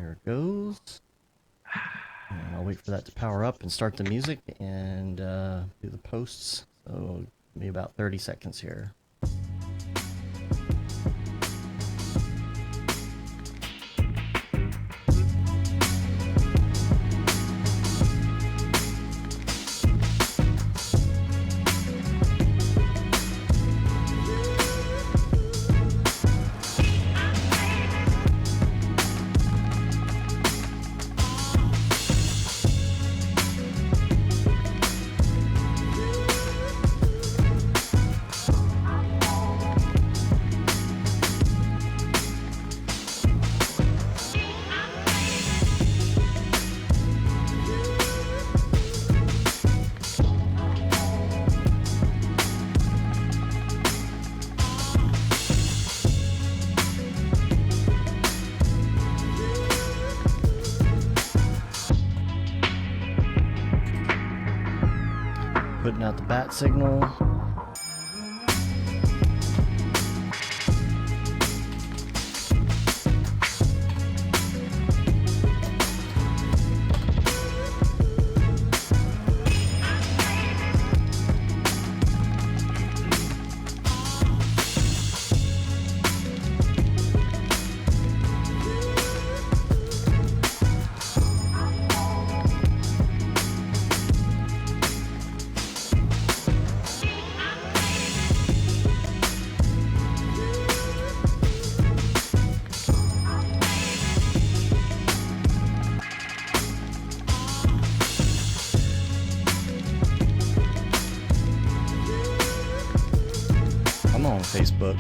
There it goes. And I'll wait for that to power up and start the music and do the posts. So maybe about 30 seconds here. Putting out the bat signal. Facebook.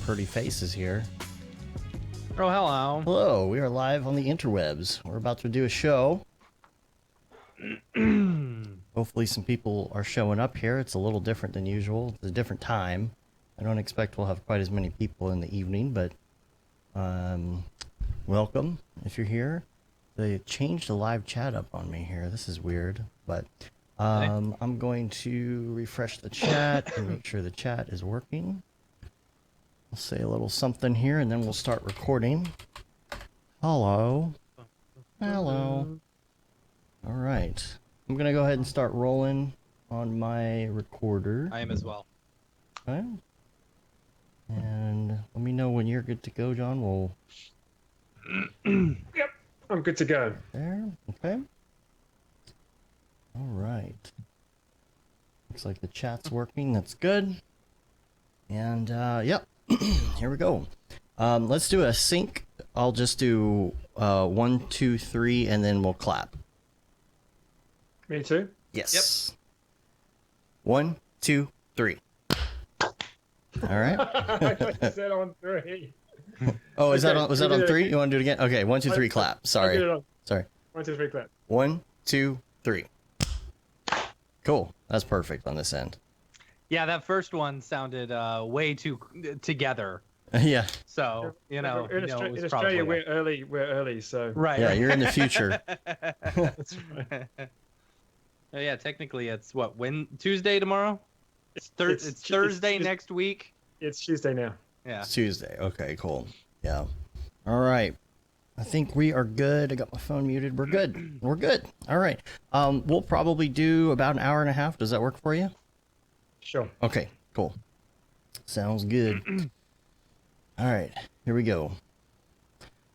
Pretty faces here. Oh, hello. Hello, we are live on the interwebs. We're about to do a show. Hopefully some people are showing up here. It's a little different than usual. It's a different time. I don't expect we'll have quite as many people in the evening, but welcome if you're here. They changed the live chat up on me here. This is weird, but I'm going to refresh the chat and make sure the chat is working. I'll say a little something here, and then we'll start recording. Hello. Hello. All right. I'm going to go ahead and start rolling on my recorder. I am as well. Okay. And let me know when you're good to go, John. We'll... Yep, I'm good to go. There. Okay. All right. Looks like the chat's working. That's good. And, yep. Here we go. Let's do a sync. I'll just do 1, 2, 3, and then we'll clap. Me too? Yes. Yep. 1, 2, 3. All right. I thought you said on 3. Oh, is that on? Was that on 3? You want to do it again? Okay. 1, 2, 3, clap. Sorry. Sorry. 1, 2, 3, clap. 1, 2, 3. Cool. That's perfect on this end. Yeah, that first one sounded way too together. Yeah. So, in Australia, we're early, so. Right. Yeah, right. you're in the future. That's right. Oh, yeah, technically it's what, Tuesday tomorrow? It's Thursday next week. It's Tuesday now. Yeah. It's Tuesday. Okay, cool. Yeah. All right. I think we are good. I got my phone muted. We're good. We're good. All right. We'll probably do about an hour and a half. Does that work for you? Sure. Okay, cool. Sounds good. All right, here we go.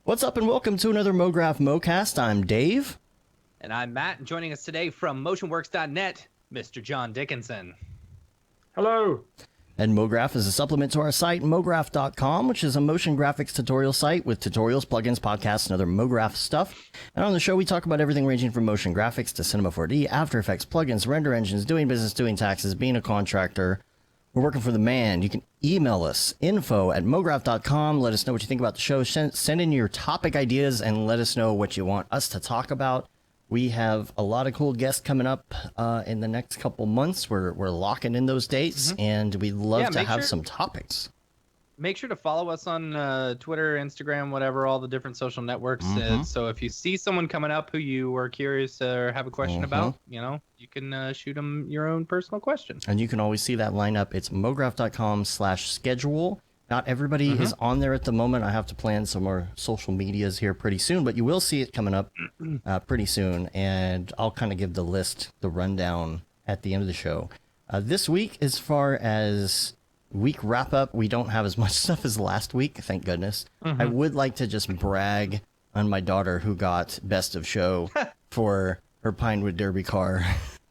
What's up and welcome to another Mograph Mocast. I'm Dave. And I'm Matt, and joining us today from motionworks.net, Mr. John Dickinson. Hello. And Mograph is a supplement to our site, mograph.com, which is a motion graphics tutorial site with tutorials, plugins, podcasts, and other Mograph stuff. And on the show, we talk about everything ranging from motion graphics to Cinema 4D, After Effects, plugins, render engines, doing business, doing taxes, being a contractor. We're working for the man. You can email us, info@mograph.com. Let us know what you think about the show. Send in your topic ideas and let us know what you want us to talk about. We have a lot of cool guests coming up in the next couple months. We're locking in those dates, and we'd love to have some topics. Make sure to follow us on Twitter, Instagram, whatever, all the different social networks. So if you see someone coming up who you are curious or have a question about, you can shoot them your own personal question. And you can always see that lineup. It's mograph.com/schedule. Not everybody is on there at the moment. I have to plan some more social medias here pretty soon, but you will see it coming up pretty soon. And I'll kind of give the list, the rundown at the end of the show. This week, as far as week wrap up, we don't have as much stuff as last week, thank goodness. I would like to just brag on my daughter who got best of show for her Pinewood Derby car.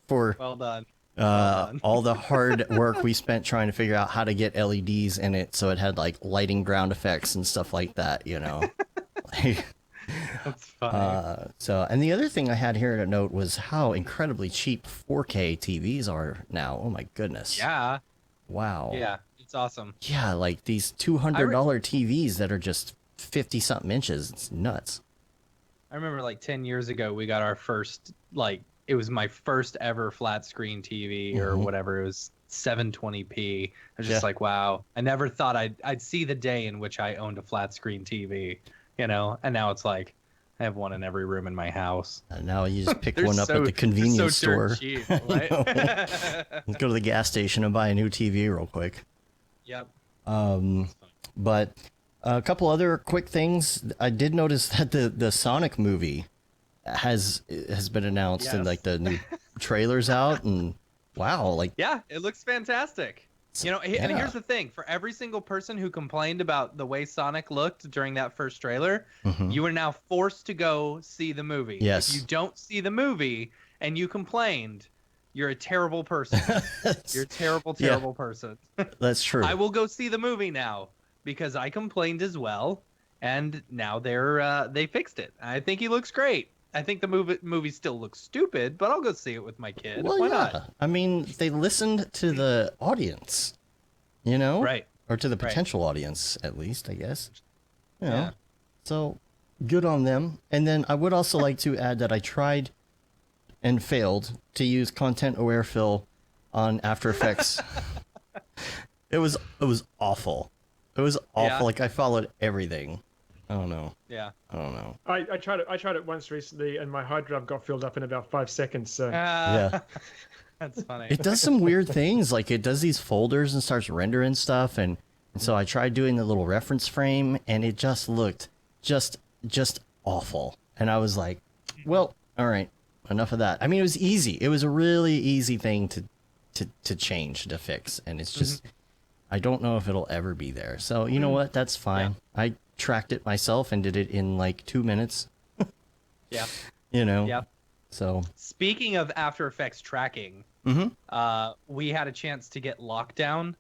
Well done. All the hard work we spent trying to figure out how to get LEDs in it so it had like lighting ground effects and stuff like that, That's funny. And the other thing I had here to note was how incredibly cheap 4K TVs are now. Oh my goodness. Yeah. Wow. Yeah, it's awesome. Yeah, like these $200 TVs that are just 50-something inches. It's nuts. I remember like 10 years ago, we got our first, it was my first ever flat screen TV or whatever. It was 720p. I was just like, wow. I never thought I'd see the day in which I owned a flat screen TV, and now it's like I have one in every room in my house. And now you just pick one up at the convenience store. Cheap, right? Let's go to the gas station and buy a new TV real quick. Yep. But a couple other quick things. I did notice that the Sonic movie has been announced and like the new trailers out, and wow, it looks fantastic. And here's the thing: for every single person who complained about the way Sonic looked during that first trailer, you are now forced to go see the movie. Yes. If you don't see the movie and you complained, you're a terrible person. You're a terrible person. That's true. I will go see the movie now because I complained as well, and now they fixed it. I think he looks great. I think the movie still looks stupid, but I'll go see it with my kid. Well, Why not? I mean, they listened to the audience, right? Or to the potential audience, at least, I guess. So good on them. And then I would also like to add that I tried and failed to use content-aware fill on After Effects. It was awful. It was awful. Yeah. Like I followed everything. I don't know. Yeah. I don't know. I tried it once recently, and my hard drive got filled up in about 5 seconds. So Yeah. That's funny. It does some weird things. Like it does these folders and starts rendering stuff, and so I tried doing the little reference frame, and it just looked just awful. And I was like, well, all right, enough of that. I mean, it was easy. It was a really easy thing to change, to fix, and it's just I don't know if it'll ever be there. So you know what? That's fine. Yeah. I tracked it myself and did it in like 2 minutes. Yeah. Yeah. So speaking of After Effects tracking, we had a chance to get Lockdown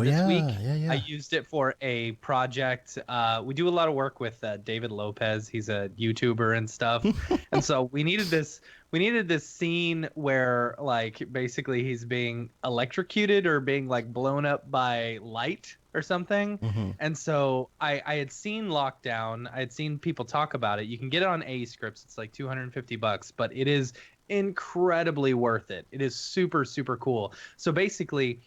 this week. Yeah. I used it for a project. We do a lot of work with David Lopez. He's a YouTuber and stuff. And so we needed this scene where basically he's being electrocuted or being blown up by light or something. And so I had seen Lockdown. I had seen people talk about it. You can get it on AE Scripts. It's like $250, but it is incredibly worth it. It is super, super cool. So basically,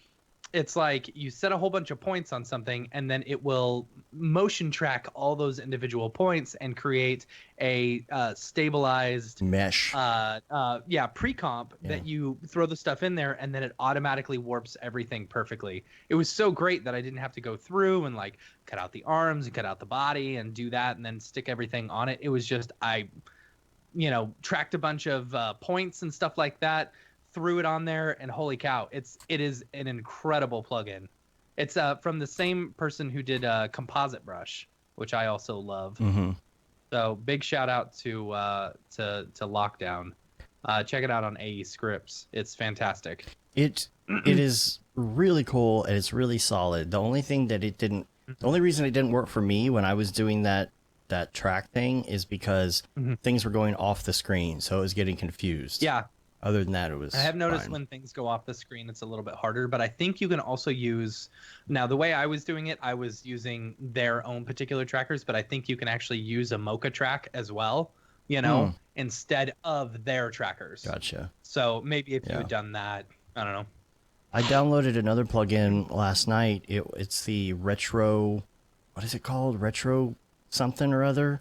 it's like you set a whole bunch of points on something, and then it will motion track all those individual points and create a stabilized mesh. Pre-comp that you throw the stuff in there, and then it automatically warps everything perfectly. It was so great that I didn't have to go through and cut out the arms and cut out the body and do that and then stick everything on it. It was just tracked a bunch of points and stuff like that. Threw it on there, and holy cow, it is an incredible plugin. It's from the same person who did Composite Brush, which I also love. So big shout out to Lockdown. Check it out on AE Scripts. It's fantastic. It is really cool and it's really solid. The only thing that the only reason it didn't work for me when I was doing that track thing is because things were going off the screen, so it was getting confused. Yeah. Other than that, it was. I have noticed fine. when things go off the screen, it's a little bit harder, but I think you can also use, now the way I was doing it, I was using their own particular trackers, but I think you can actually use a Mocha track as well, instead of their trackers. Gotcha. So maybe if you had done that, I don't know. I downloaded another plugin last night. It's the retro, what is it called? Retro something or other.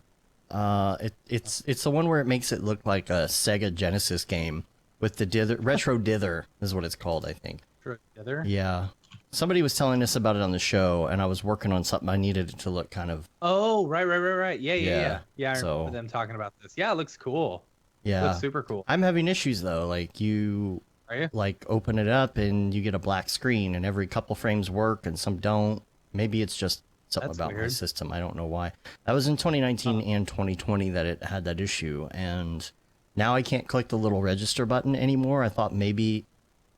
It's the one where it makes it look like a Sega Genesis game with the retro dither is what it's called, I think. Together? Yeah. Somebody was telling us about it on the show, and I was working on something. I needed it to look kind of. Oh, right. Yeah. I So- remember them talking about this. Yeah, it looks cool. Yeah. It looks super cool. I'm having issues though. Like you Are you? like open it up and you get a black screen, and every couple frames work and some don't. Maybe it's just something That's about my weird. system. I don't know why. That was in 2019 and 2020 that it had that issue, and now I can't click the little register button anymore. I thought maybe,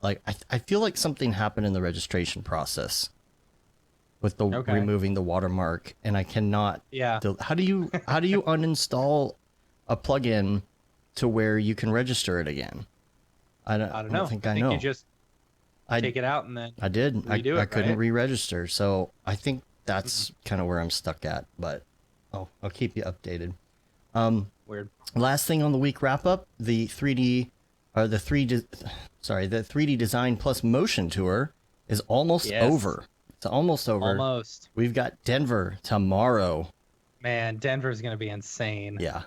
like, I feel like something happened in the registration process with the Okay. removing the watermark, and I cannot. Yeah. How do you uninstall a plugin to where you can register it again? I don't know. think I I think know. you just I take it out and then I did. redo I it, couldn't right? re-register, so I think that's kind of where I'm stuck at. But I'll keep you updated. weird. Last thing on the week wrap up: the 3D Design Plus Motion Tour is almost Yes. over. It's almost over. Almost. We've got Denver tomorrow. Man, Denver's going to be insane. Yeah,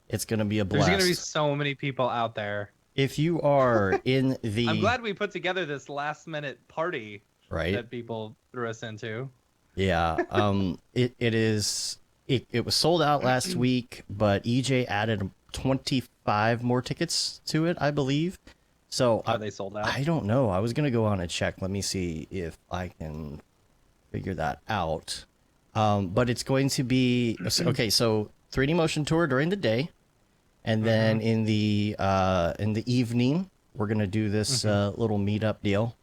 it's gonna be a There's blast. going to be so many people out there. If you are in the I'm glad we put together this last minute party right. that people threw us into. Yeah, it was sold out last week, but EJ added 25 more tickets to it, I believe. So Are they sold out? I don't know. I was gonna go on and check. Let me see if I can figure that out. But it's going to be okay. So 3D motion tour during the day, and then in the evening we're gonna do this little meetup deal,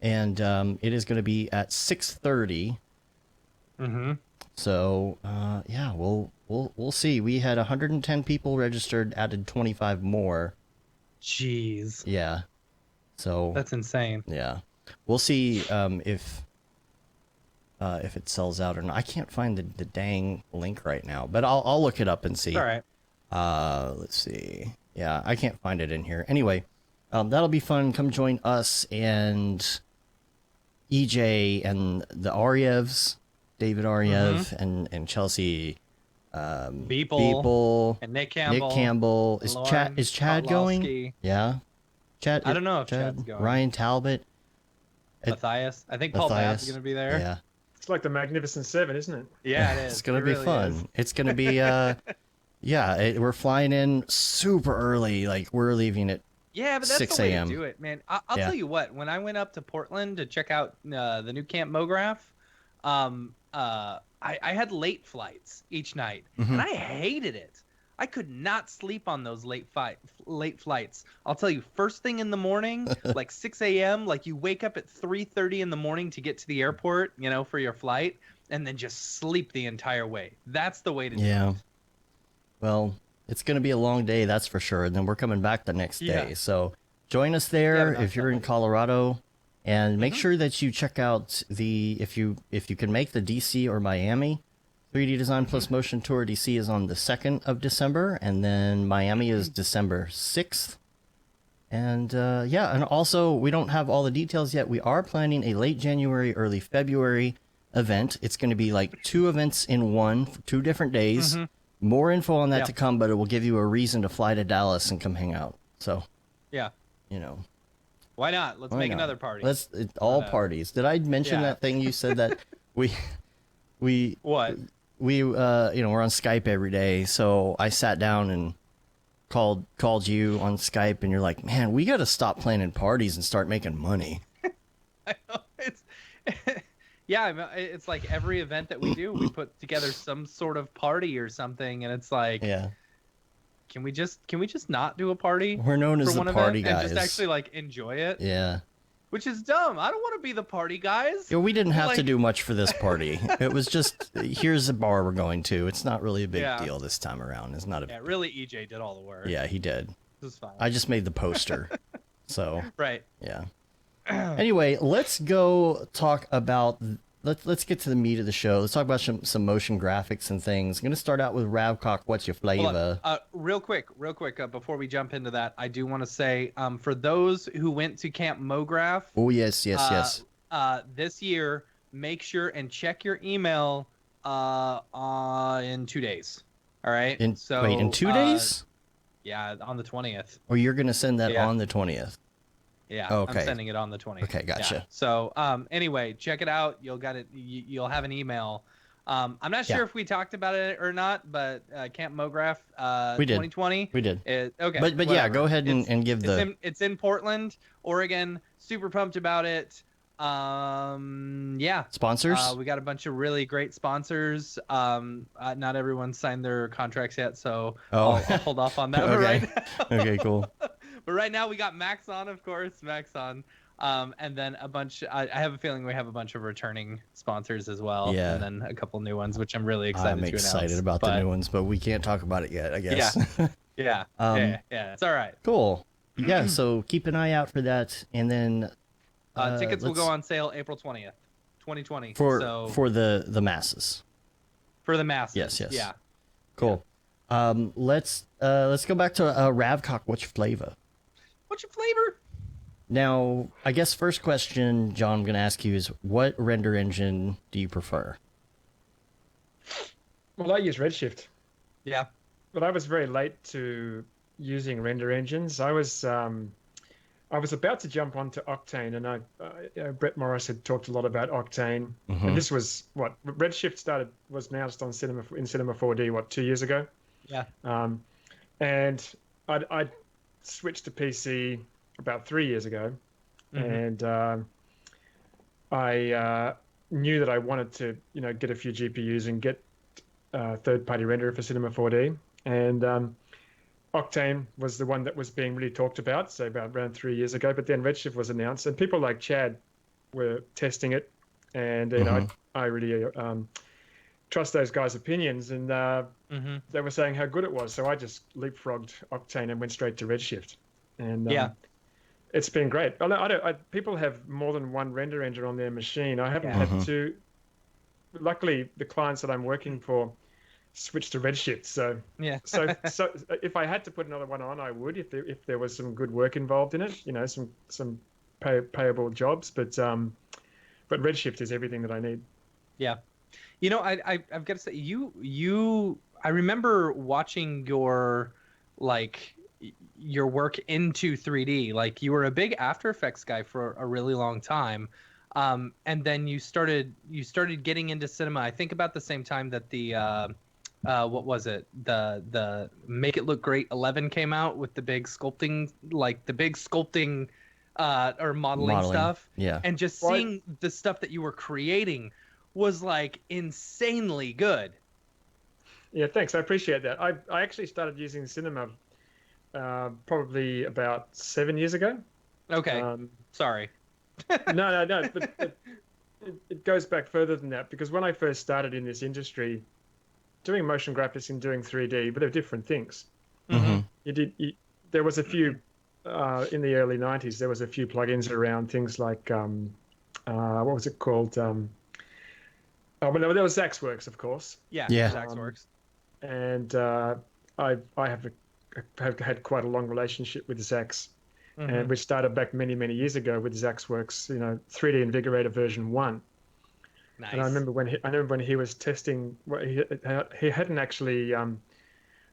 and it is gonna be at 6:30. Mm-hmm. So yeah, we'll see. We had 110 people registered, added 25 more. Jeez. Yeah. So That's insane. yeah, we'll see if it sells out or not. I can't find the dang link right now, but I'll look it up and see. All right. Let's see. Yeah, I can't find it in here. Anyway, that'll be fun. Come join us and EJ and the Aryevs, David Aryev and Chelsea Beeple and Nick Campbell. Nick Campbell. Lauren Is Chad going? Kotlowski, Yeah. Chad. I don't know if Chad's going. Ryan Talbot. Matthias. I think Paul Babb's going to be there. Yeah. It's like the Magnificent Seven, isn't it? Yeah, it is. It's gonna It be really fun. is. It's gonna be yeah. We're flying in super early. Like we're leaving at Yeah, but that's 6 the way a.m. to do it, man. I'll Yeah. tell you what. When I went up to Portland to check out the new Camp Mograph, I had late flights each night, Mhm. and I hated it. I could not sleep on those late flights. I'll tell you, first thing in the morning, like 6 a.m., like you wake up at 3:30 in the morning to get to the airport, for your flight, and then just sleep the entire way. That's the way to do Yeah. it. Well, it's going to be a long day, that's for sure. And then we're coming back the next day. Yeah. So join us Yeah, there but not if you're in Sunday. Colorado, and make Mhm. sure that you check out if you can make the DC or Miami 3D Design Plus Motion Tour. DC is on the 2nd of December, and then Miami is December 6th. And yeah, and also we don't have all the details yet. We are planning a late January, early February event. It's going to be like 2 events in one for 2 different days. More info on that Yeah. to come, but it will give you a reason to fly to Dallas and come hang out. So, Yeah. Why not? Let's why make not? another party. All But, parties. Did I mention yeah. that thing you said that we What? we're on Skype every day, so I sat down and called you on Skype, and you're like, man, we got to stop planning parties and start making money. I know, yeah, it's like every event that we do, we put together some sort of party or something, and it's like, Yeah, can we just not do a party we're known for as the one party event guys. and just actually like enjoy it? Yeah, which is dumb. I don't want to be the party guys. Yeah, we didn't have to Like- do much for this party. It was just, here's a bar we're going to. It's not really a big Yeah. deal this time around. It's not a. Yeah, really, EJ did all the work. Yeah, he did. This is fine. I just made the poster. So Right. yeah. Anyway, let's go talk about. Let's get to the meat of the show. Let's talk about some motion graphics and things. I'm gonna start out with Ravcock. What's your Hold flavor? on. Real quick, before we jump into that, I do want to say, for those who went to Camp Mograph, Oh yes, yes. this year, make sure and check your email, in 2 days. All right. In 2 days? Yeah, on the 20th. Or you're gonna send that Yeah. on the 20th? Yeah, Okay. I'm sending it on the 20th. Okay, gotcha. Yeah. So, anyway, check it out. You'll got it. You'll have an email. I'm not sure Yeah. if we talked about it or not, but Camp Mograph, We did. 2020. We did. Okay. But yeah, whatever. go ahead and give the. It's in Portland, Oregon. Super pumped about it. Yeah. Sponsors? We got a bunch of really great sponsors. Not everyone signed their contracts yet, so Oh. I'll hold off on that for Okay. right now. Okay, cool. But right now we got Max on, of course, and then a bunch. I have a feeling we have a bunch of returning sponsors as well, Yeah. and then a couple new ones, which I'm really excited I'm to announce. excited about the But new ones, but we can't talk about it yet, I guess. Yeah, Um, yeah, it's all right. Cool. Yeah, so keep an eye out for that, and then Tickets will let's- go on sale April 20th, 2020. for so the masses. for the masses. Yes. Yeah. Cool. Let's go back to Ravcock. What's your flavor? What's your flavor? Now, I guess first question, John, I'm going to ask you is what render engine do you prefer? Well, I use Redshift, Yeah. but I was very late to using render engines. I was about to jump onto Octane, and Brett Morris had talked a lot about Octane, Mhm. and this was what Redshift was announced on Cinema 4D 2 years ago. Yeah. And I switched to PC about 3 years ago, Mhm. and I knew that I wanted to, get a few GPUs and get third-party renderer for Cinema 4D, and Octane was the one that was being really talked about, so about around 3 years ago. But then Redshift was announced, and people like Chad were testing it, and I really trust those guys' opinions, and they were saying how good it was. So I just leapfrogged Octane and went straight to Redshift, and Yeah. it's been great. People have more than one render engine on their machine. I haven't Yeah. had to. Luckily, the clients that I'm working for switched to Redshift. So Yeah. so if I had to put another one on, I would if there was some good work involved in it. Some payable jobs. But Redshift is everything that I need. Yeah. I've got to say, I remember watching your work into 3D. Like, you were a big After Effects guy for a really long time. And then you started getting into cinema, I think about the same time that the what was it? The Make It Look Great 11 came out with the big sculpting or modeling stuff. Yeah. And just Well, seeing the stuff that you were creating was like insanely good. Yeah, thanks. I appreciate that. I actually started using Cinema probably about 7 years ago. Okay. Sorry. No. But it goes back further than that, because when I first started in this industry, doing motion graphics and doing 3D, but they're different things. Mm-hmm. There was a few in the early 90s. There was a few plugins around, things like what was it called? There was Zaxworks, of course, Yeah. Yeah. Zaxworks. and I have had quite a long relationship with Zax. And we started back many years ago with Zaxworks, 3D Invigorator version 1. Nice. And I remember when he was testing, he hadn't actually, I don't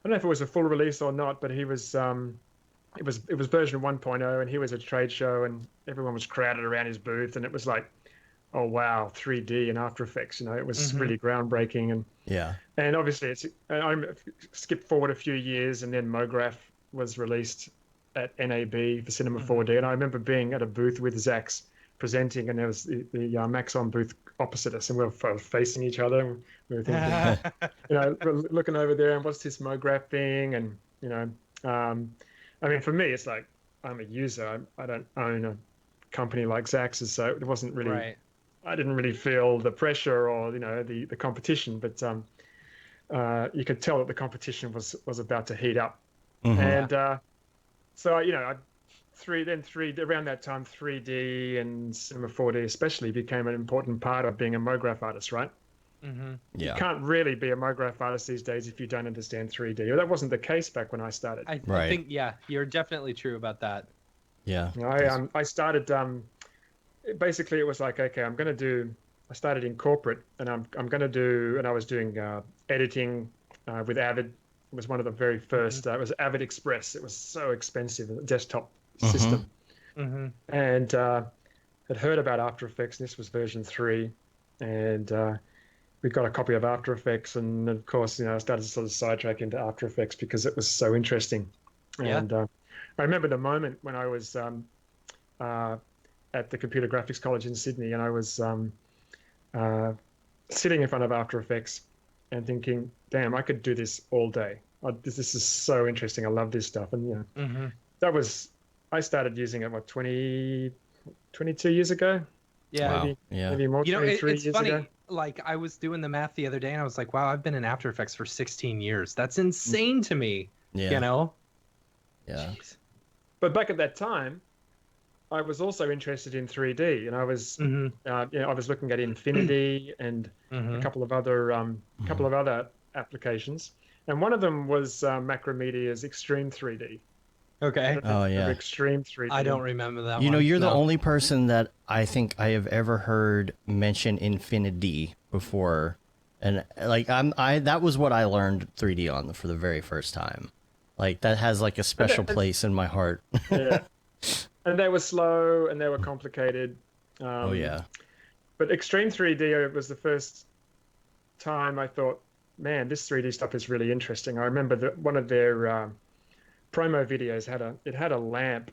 know if it was a full release or not, but it was version 1.0, and he was at a trade show, and everyone was crowded around his booth, and it was like, oh wow, 3D and After Effects, it was really groundbreaking, and obviously I skipped forward a few years, and then Mograph was released at NAB for Cinema 4D, and I remember being at a booth with Zax presenting, and there was the Maxon booth opposite us, and we were facing each other, and we were thinking, we're looking over there, and what's this Mograph thing, and I mean, for me, it's like, I'm a user. I don't own company like Zaxx's, so it wasn't really. Right. I didn't really feel the pressure or the competition, but you could tell that the competition was about to heat up, Mm-hmm. and so around that time 3D and Cinema 4D especially became an important part of being a Mograph artist, right? Mm-hmm. You Yeah. can't really be a Mograph artist these days if you don't understand 3D. Well, that wasn't the case back when I started. I Right. think, yeah, you're definitely true about that. Yeah. I started basically it was like, okay, I started in corporate, and I was doing editing with Avid. It was one of the very first. It was Avid Express. It was so expensive, a desktop system, Mm-hmm. and had heard about After Effects. This was version 3, and we got a copy of After Effects, and of course, I started to sort of sidetrack into After Effects because it was so interesting. Yeah. And I remember the moment when I was at the Computer Graphics College in Sydney, and I was sitting in front of After Effects and thinking, "Damn, I could do this all day. This is so interesting. I love this stuff." And Mm-hmm. I started using it 22 years ago. Yeah. Wow. Maybe, Yeah. maybe more. 23 it's years funny. ago. Like, I was doing the math the other day, and I was like, wow, I've been in After Effects for 16 years. That's insane to me. Yeah. You know? Yeah. Jeez. But back at that time, I was also interested in 3D, and I was, Mm-hmm. I was looking at Infinity and Mm-hmm. a couple of other applications, and one of them was Macromedia's Extreme 3D. Okay. Oh, yeah. Extreme 3D. I don't remember that one. You're the No. only person that I think I have ever heard mention Infinity before, and like that was what I learned 3D on for the very first time. Like that has like a special place in my heart. Yeah, and they were slow and they were complicated. Oh yeah. But Extreme 3D was the first time I thought, man, this 3D stuff is really interesting. I remember that one of their promo videos had a lamp,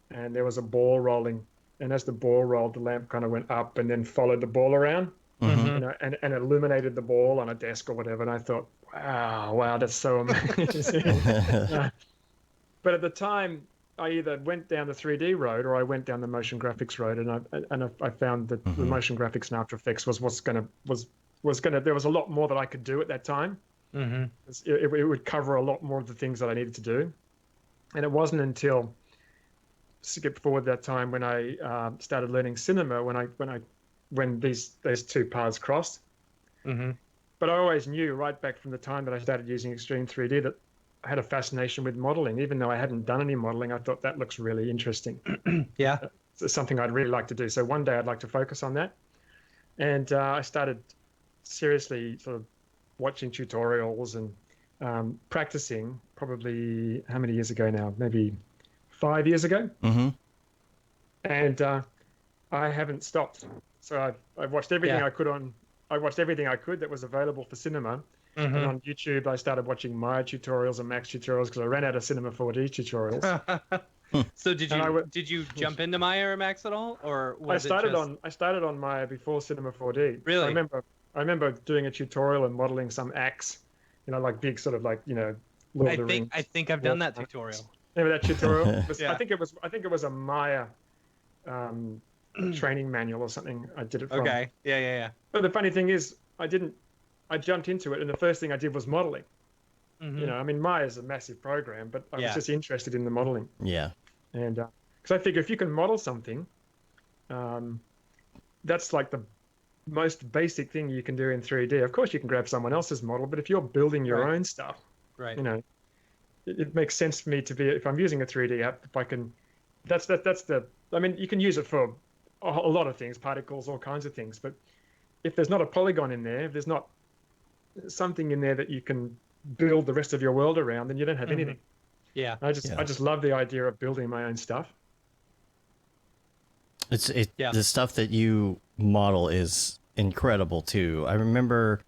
and there was a ball rolling, and as the ball rolled, the lamp kind of went up and then followed the ball around, Mm-hmm. and illuminated the ball on a desk or whatever. And I thought, wow, that's so amazing. But at the time, I either went down the 3D road or I went down the motion graphics road, and I found that the motion graphics and After Effects was there was a lot more that I could do at that time. Mm-hmm. It would cover a lot more of the things that I needed to do. And it wasn't until skip forward that time when I started learning cinema when those two paths crossed. Mm-hmm. But I always knew right back from the time that I started using Extreme 3D that I had a fascination with modeling. Even though I hadn't done any modeling, I thought that looks really interesting. Yeah. It's something I'd really like to do. So one day I'd like to focus on that. And I started seriously sort of watching tutorials and practicing probably how many years ago now? Maybe 5 years ago. Mm-hmm. And I haven't stopped. So I've watched everything I could I watched everything I could that was available for cinema. Mm-hmm. And on YouTube, I started watching Maya tutorials and Max tutorials because I ran out of Cinema 4D tutorials. So did you jump into Maya or Max at all, or was I started on Maya before Cinema 4D. Really? I remember doing a tutorial and modeling some axe, like big sort of like Lord of the Rings. I think I've done that tutorial. Remember that tutorial? Yeah. I think it was a Maya training manual or something. I did it from. Okay. Yeah. But the funny thing is, I jumped into it, and the first thing I did was modeling. Mm-hmm. I mean, Maya is a massive program, but I was just interested in the modeling. Yeah. And because I figure if you can model something, that's like the most basic thing you can do in 3D. Of course, you can grab someone else's model, but if you're building your own stuff, right, it makes sense for me to be, if I'm using a 3D app, if I can, I mean, you can use it for a lot of things, particles, all kinds of things, but if there's not a polygon in there, if there's not something in there that you can build the rest of your world around, then you don't have anything. Yeah. I just love the idea of building my own stuff. The stuff that you model is incredible too. I remember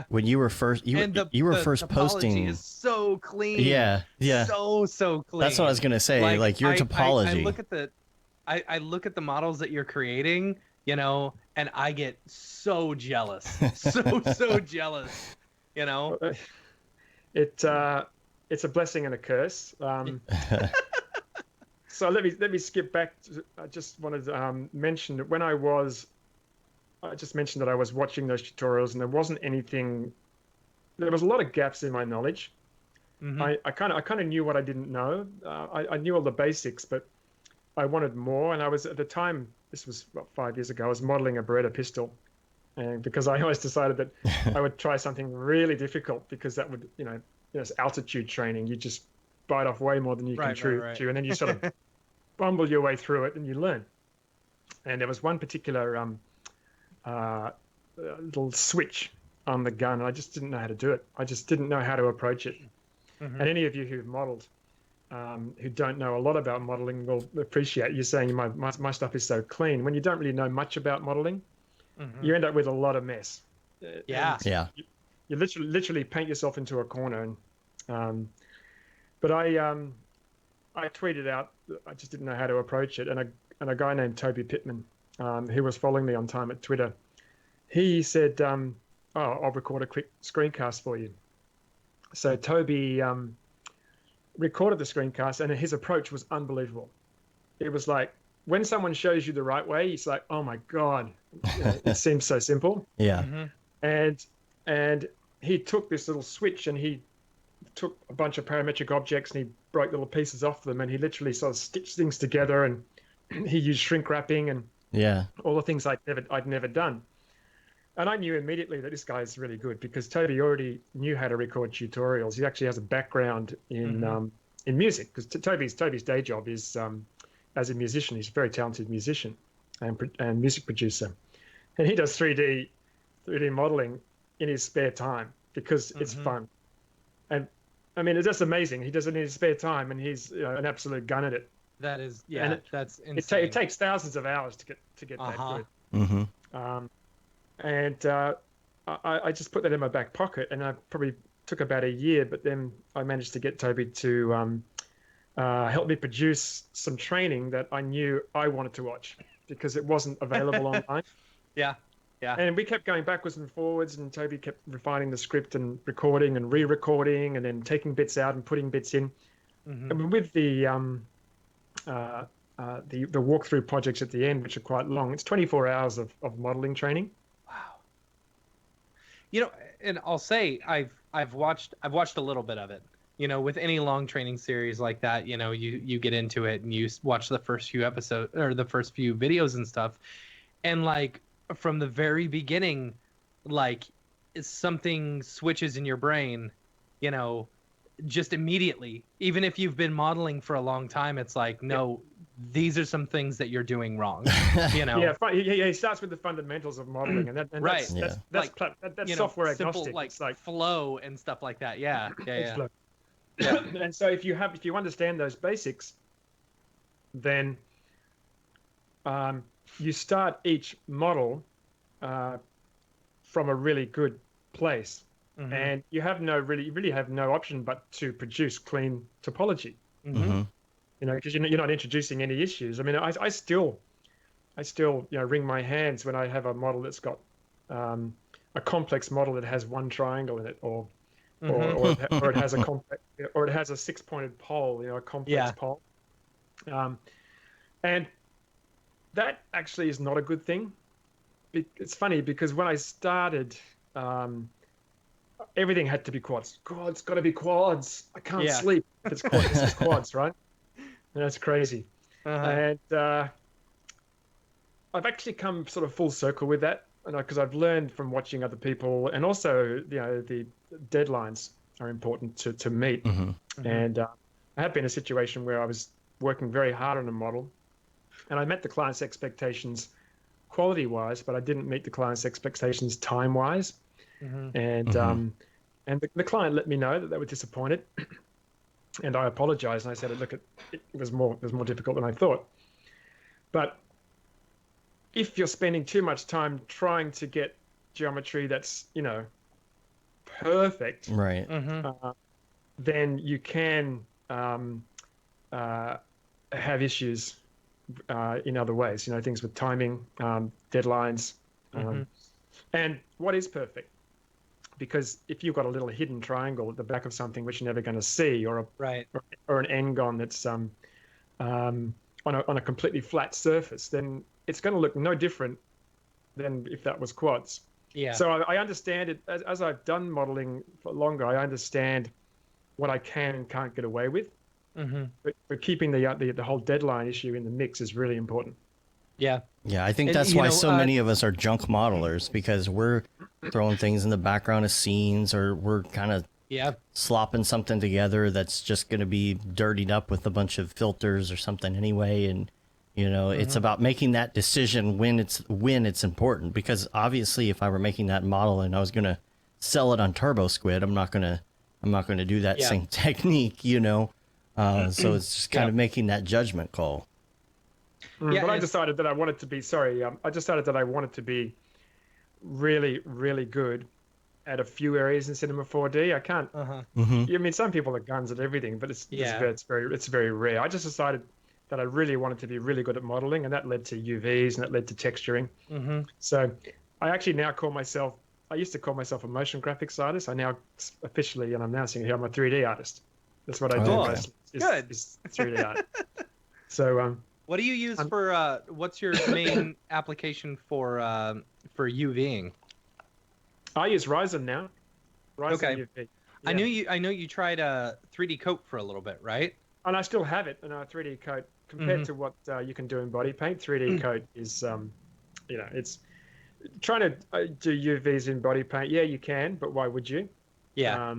when you were first you were first posting is so clean. Yeah. So clean. That's what I was gonna say. Like your topology. I look at the models that you're creating, and I get so jealous. so jealous. It's a blessing and a curse. So let me skip back. I just wanted to mention that I just mentioned that I was watching those tutorials, and there wasn't anything. There was a lot of gaps in my knowledge. Mm-hmm. I kind of knew what I didn't know. I knew all the basics, but I wanted more. And I was at the time. This was about 5 years ago. I was modeling a Beretta pistol, and because I always decided that I would try something really difficult because that would, it's altitude training. You just bite off way more than you can chew, and then you sort of bumble your way through it and you learn. And there was one particular little switch on the gun, and I just didn't know how to do it. I just didn't know how to approach it. Mm-hmm. And any of you who've modeled, who don't know a lot about modeling, will appreciate you saying my stuff is so clean. When you don't really know much about modeling, you end up with a lot of mess. Yeah. Yeah. You literally paint yourself into a corner. But I tweeted out that I just didn't know how to approach it, and a guy named Toby Pittman, who was following me on time at Twitter, he said, "Oh, I'll record a quick screencast for you." So Toby recorded the screencast, and his approach was unbelievable. It was like when someone shows you the right way, it's like, oh my God, it seems so simple. Yeah. Mm-hmm. And he took this little switch and he took a bunch of parametric objects and he broke little pieces off them, and he literally sort of stitched things together, and he used shrink wrapping and all the things I'd never done. And I knew immediately that this guy's really good because Toby already knew how to record tutorials. He actually has a background in music, because Toby's day job is as a musician. He's a very talented musician and music producer, and he does 3D modeling in his spare time because it's fun. And I mean, it's just amazing. He does it in his spare time, and he's an absolute gun at it. That is, that's insane. It takes thousands of hours to get that good. Mm-hmm. And I just put that in my back pocket, and I probably took about a year, but then I managed to get Toby to help me produce some training that I knew I wanted to watch because it wasn't available online. Yeah. And we kept going backwards and forwards, and Toby kept refining the script and recording and re-recording and then taking bits out and putting bits in. And with the walkthrough projects at the end, which are quite long, it's 24 hours of modeling training. Wow. And I'll say I've watched a little bit of it. With any long training series like that, you get into it and you watch the first few episodes or the first few videos and stuff, and like from the very beginning, like something switches in your brain, just immediately. Even if you've been modeling for a long time, it's like, no, these are some things that you're doing wrong. Yeah, he starts with the fundamentals of modeling, and that's software agnostic. Simple, it's like flow and stuff like that. Yeah. Flow. And so if you understand those basics, then you start each model from a really good place, and you really have no option but to produce clean topology. Because you're not introducing any issues. I mean, I still wring my hands when I have a model that's got a complex model that has one triangle in it, or it has a complex, or it has a 6-pointed pole, a complex pole. And that actually is not a good thing. It's funny because when I started, everything had to be quads. God, it's got to be quads. I can't sleep if it's quads. It's quads, right? And that's crazy. And I've actually come sort of full circle with that, because I've learned from watching other people, and also the deadlines are important to meet. And I have been in a situation where I was working very hard on a model, and I met the client's expectations quality-wise, but I didn't meet the client's expectations time-wise. And the client let me know that they were disappointed, and I apologized, and I said, look, it was more difficult than I thought. But if you're spending too much time trying to get geometry that's perfect, right, then you can have issues in other ways. Things with timing, deadlines, and what is perfect. Because if you've got a little hidden triangle at the back of something which you're never going to see, or an n-gon that's on a completely flat surface, then it's going to look no different than if that was quads. Yeah. So I understand it as I've done modeling for longer. I understand what I can and can't get away with. Mm-hmm. But keeping the whole deadline issue in the mix is really important. Yeah. Yeah, I think And, that's you why know, so many of us are junk modelers, because we're throwing things in the background of scenes, or we're kind of Yeah. slopping something together that's just going to be dirtied up with a bunch of filters or something anyway. And it's about making that decision when it's important, because obviously if I were making that model and I was going to sell it on Turbo Squid, I'm not going to do that Yeah. same technique. So it's just kind of making that judgment call. Yeah, But I decided that I wanted to be I decided that I wanted to be really, really good at a few areas in Cinema 4D. I can't. Uh-huh. Mm-hmm. I mean, some people are guns at everything, but it's very rare. I just decided that I really wanted to be really good at modeling, and that led to UVs and that led to texturing. Mm-hmm. So I actually now call myself. I used to call myself a motion graphics artist. I now officially, and I'm announcing here, I'm a 3D artist. That's what I do. Okay. Mostly, Good. is 3D art. So What do you use for what's your main application for UVing? I use Ryzen now. Ryzen Okay. UV. Yeah. I know you tried 3D coat for a little bit, right? And I still have it in a 3D coat compared to what you can do in body paint. 3D coat is, it's trying to do UVs in body paint. Yeah, you can, but why would you? Yeah.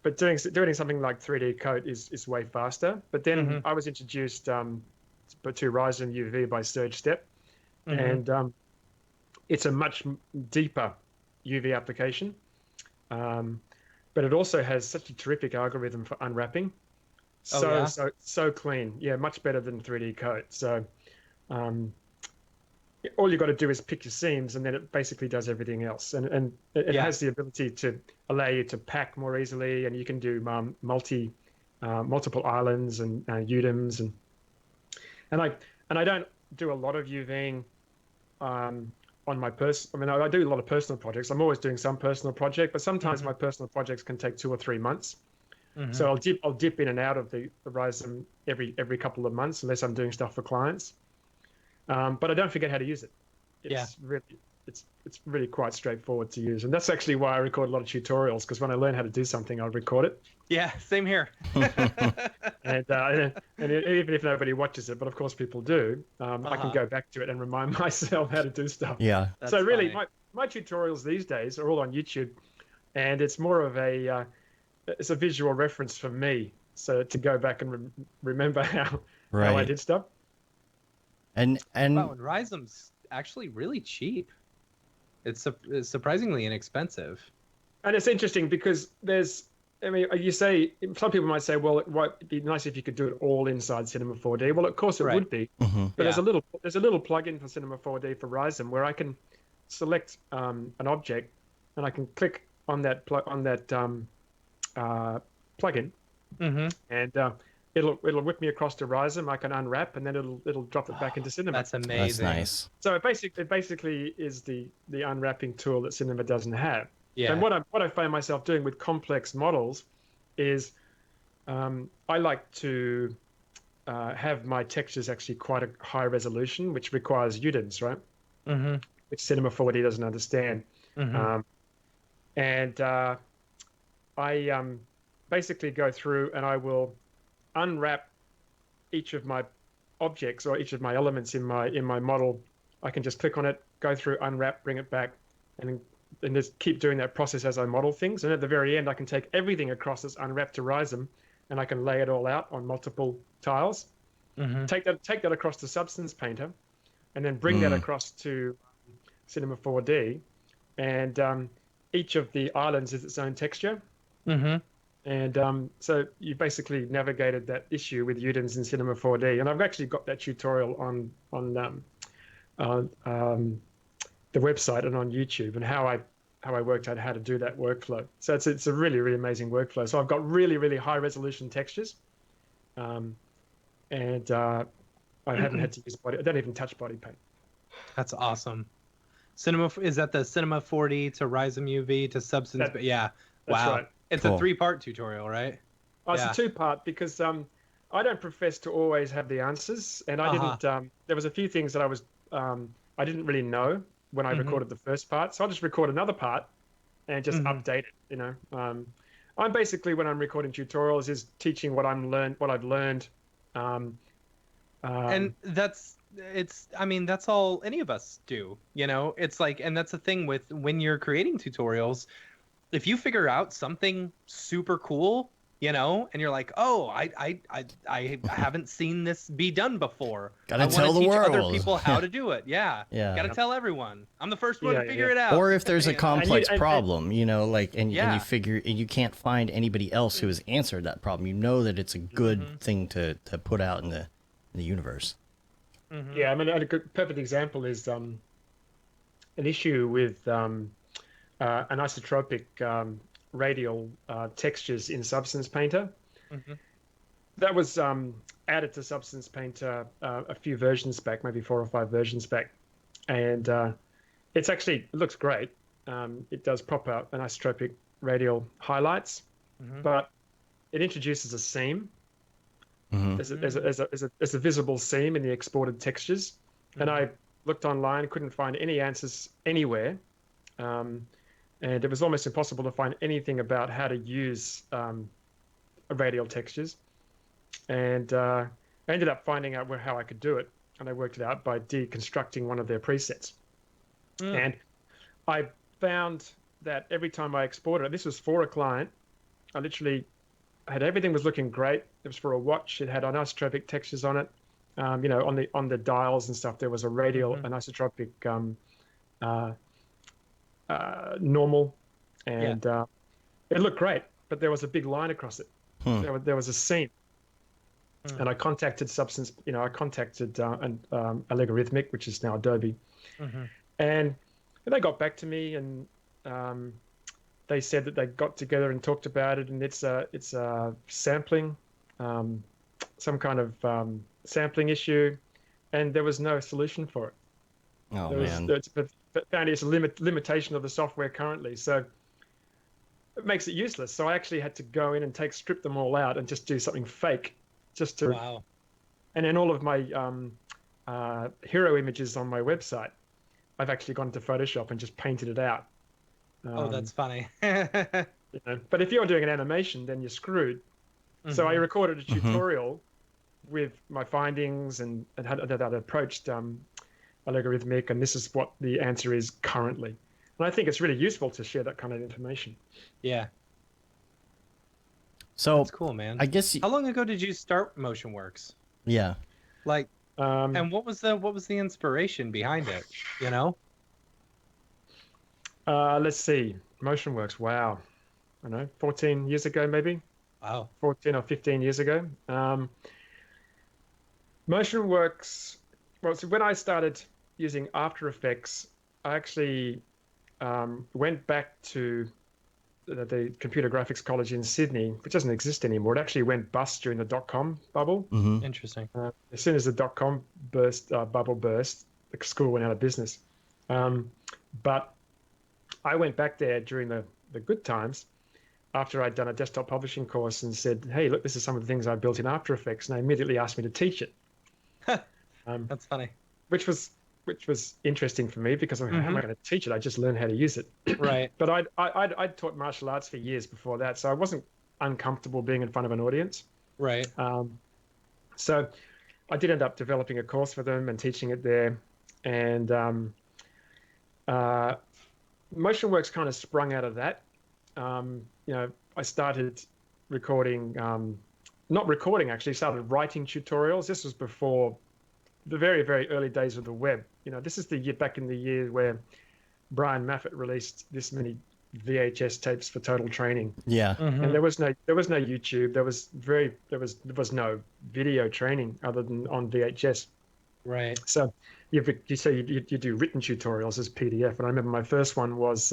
But doing something like 3D coat is way faster. But then I was introduced to Ryzen UV by Surge Step, and it's a much deeper UV application. But it also has such a terrific algorithm for unwrapping. So clean. Yeah, much better than 3D coat. So all you got to do is pick your seams, and then it basically does everything else. And it has the ability to allow you to pack more easily, and you can do multiple islands and UDIMs, and I don't do a lot of UVing on my I do a lot of personal projects. I'm always doing some personal project, but sometimes my personal projects can take 2 or 3 months. So I'll dip in and out of the Ryzen every couple of months, unless I'm doing stuff for clients. But I don't forget how to use it. It's really quite straightforward to use, and that's actually why I record a lot of tutorials, because when I learn how to do something, I'll record it. Yeah, same here. and even if nobody watches it, but of course people do, I can go back to it and remind myself how to do stuff. Yeah. That's so really, funny. my tutorials these days are all on YouTube, and it's more of it's a visual reference for me, so to go back and remember how I did stuff. And Wow, and Ryzen's actually really cheap. It's surprisingly inexpensive. And it's interesting because you say, some people might say, well, it'd be nice if you could do it all inside Cinema 4D. Well, of course it would be, but there's a little plugin for Cinema 4D for Ryzen where I can select an object, and I can click on that plugin, and it'll whip me across to Ryzen. I can unwrap, and then it'll drop it back into Cinema. That's amazing. that's nice. So it basically is the unwrapping tool that Cinema doesn't have. Yeah. And what I find myself doing with complex models is I like to have my textures actually quite a high resolution, which requires UDIMs, right? Which Cinema 4D doesn't understand. And I basically go through and I will unwrap each of my objects or each of my elements in my model. I can just click on it, go through, unwrap, bring it back, and just keep doing that process as I model things. And at the very end, I can take everything across this unwrapped to Ryzen, and I can lay it all out on multiple tiles. Take that across to Substance Painter, and then bring that across to Cinema 4D. And each of the islands is its own texture. And so you basically navigated that issue with UDIMs in Cinema 4D. And I've actually got that tutorial on the website and on YouTube, and how I worked out how to do that workflow. So it's a really, really amazing workflow. So I've got really, really high resolution textures, and I haven't had to use I don't even touch body paint. That's awesome. Is that the Cinema 4D to Ryzen UV to Substance? Yeah. That's Wow. right. It's Cool. a 3-part tutorial, right? Oh, it's a 2-part because I don't profess to always have the answers, and I Uh-huh. didn't. There was a few things that I didn't really know when I Mm-hmm. recorded the first part, so I'll just record another part and just Mm-hmm. update it. I'm basically when I'm recording tutorials is teaching what I've learned. Um, And um, I mean, that's all any of us do, you know? It's like, and that's the thing with when you're creating tutorials, if you figure out something super cool, you know, and you're like, oh, I haven't seen this be done before. I Gotta want to tell the teach other world. people how to do it. Yeah. Got Yeah. to tell everyone. I'm the first one to yeah, figure yeah, it out. Or if there's a You know? and you complex problem, like, and you Yeah. figure and you can't find anybody else who has answered that problem, you know that it's a good Mm-hmm. thing to put out in the universe. Mm-hmm. yeah. I mean, a good, perfect example is an issue with anisotropic radial textures in Substance Painter. Mm-hmm. That was added to Substance Painter a few versions back, maybe 4 or 5 versions back, and it looks great. It does proper anisotropic radial highlights, Mm-hmm. but it introduces a seam. Hmm. There's a visible seam in the exported textures, and Mm-hmm. I looked online, couldn't find any answers anywhere, um, and it was almost impossible to find anything about how to use radial textures. And I ended up finding out how I could do it, and I worked it out by deconstructing one of their presets. Mm. And I found that every time I exported it, this was for a client, I literally had everything was looking great. It was for a watch. It had anisotropic textures on it. On the dials and stuff, there was a radial Mm-hmm. anisotropic uh, normal, Yeah. and it looked great. But there was a big line across it. Hmm. There was a seam, Mm. and I contacted Substance. I contacted Allegorithmic, which is now Adobe, Mm-hmm. and they got back to me, and um, they said that they got together and talked about it, and it's a sampling, um, some kind of sampling issue, and there was no solution for it. Oh There was man. it's apparently it's a limitation of the software currently, so it makes it useless. So I actually had to go in and strip them all out and just do something fake, just to, Wow. and then all of my hero images on my website, I've actually gone to Photoshop and just painted it out. Oh, Um, that's funny. But if you're doing an animation, then you're screwed. So I Mm-hmm. recorded a Hmm. tutorial with my findings and had that approached Allegorithmic, and this is what the answer is currently. And I think it's really useful to share that kind of information. Yeah. So That's cool, man. I guess How long ago did you start MotionWorks? yeah. Like, Um, and what was the inspiration behind it? You know? let's see. MotionWorks. Wow. I don't know, 14 years ago, maybe Wow. 14 or 15 years ago. MotionWorks. Well, so when I started using After Effects, I actually went back to the Computer Graphics College in Sydney, which doesn't exist anymore. It actually went bust during the dot-com bubble. Hmm. Interesting. As soon as the dot-com bubble burst, the school went out of business. But I went back there during the good times after I'd done a desktop publishing course and said, hey, look, this is some of the things I built in After Effects. And they immediately asked me to teach it, um, That's funny. which was interesting for me because how am Mm-hmm. I going to teach it? I just learned how to use it. Right. But I'd taught martial arts for years before that, so I wasn't uncomfortable being in front of an audience. Right. So I did end up developing a course for them and teaching it there. And uh, MotionWorks kind of sprung out of that. I started recording, not recording actually, started writing tutorials. This was before the very, very early days of the web. This is the year back in the year where Brian Maffett released this many VHS tapes for Total Training, Yeah. and Mm-hmm. there was no YouTube. There was no video training other than on VHS. Right. So you do written tutorials as PDF, and I remember my first one was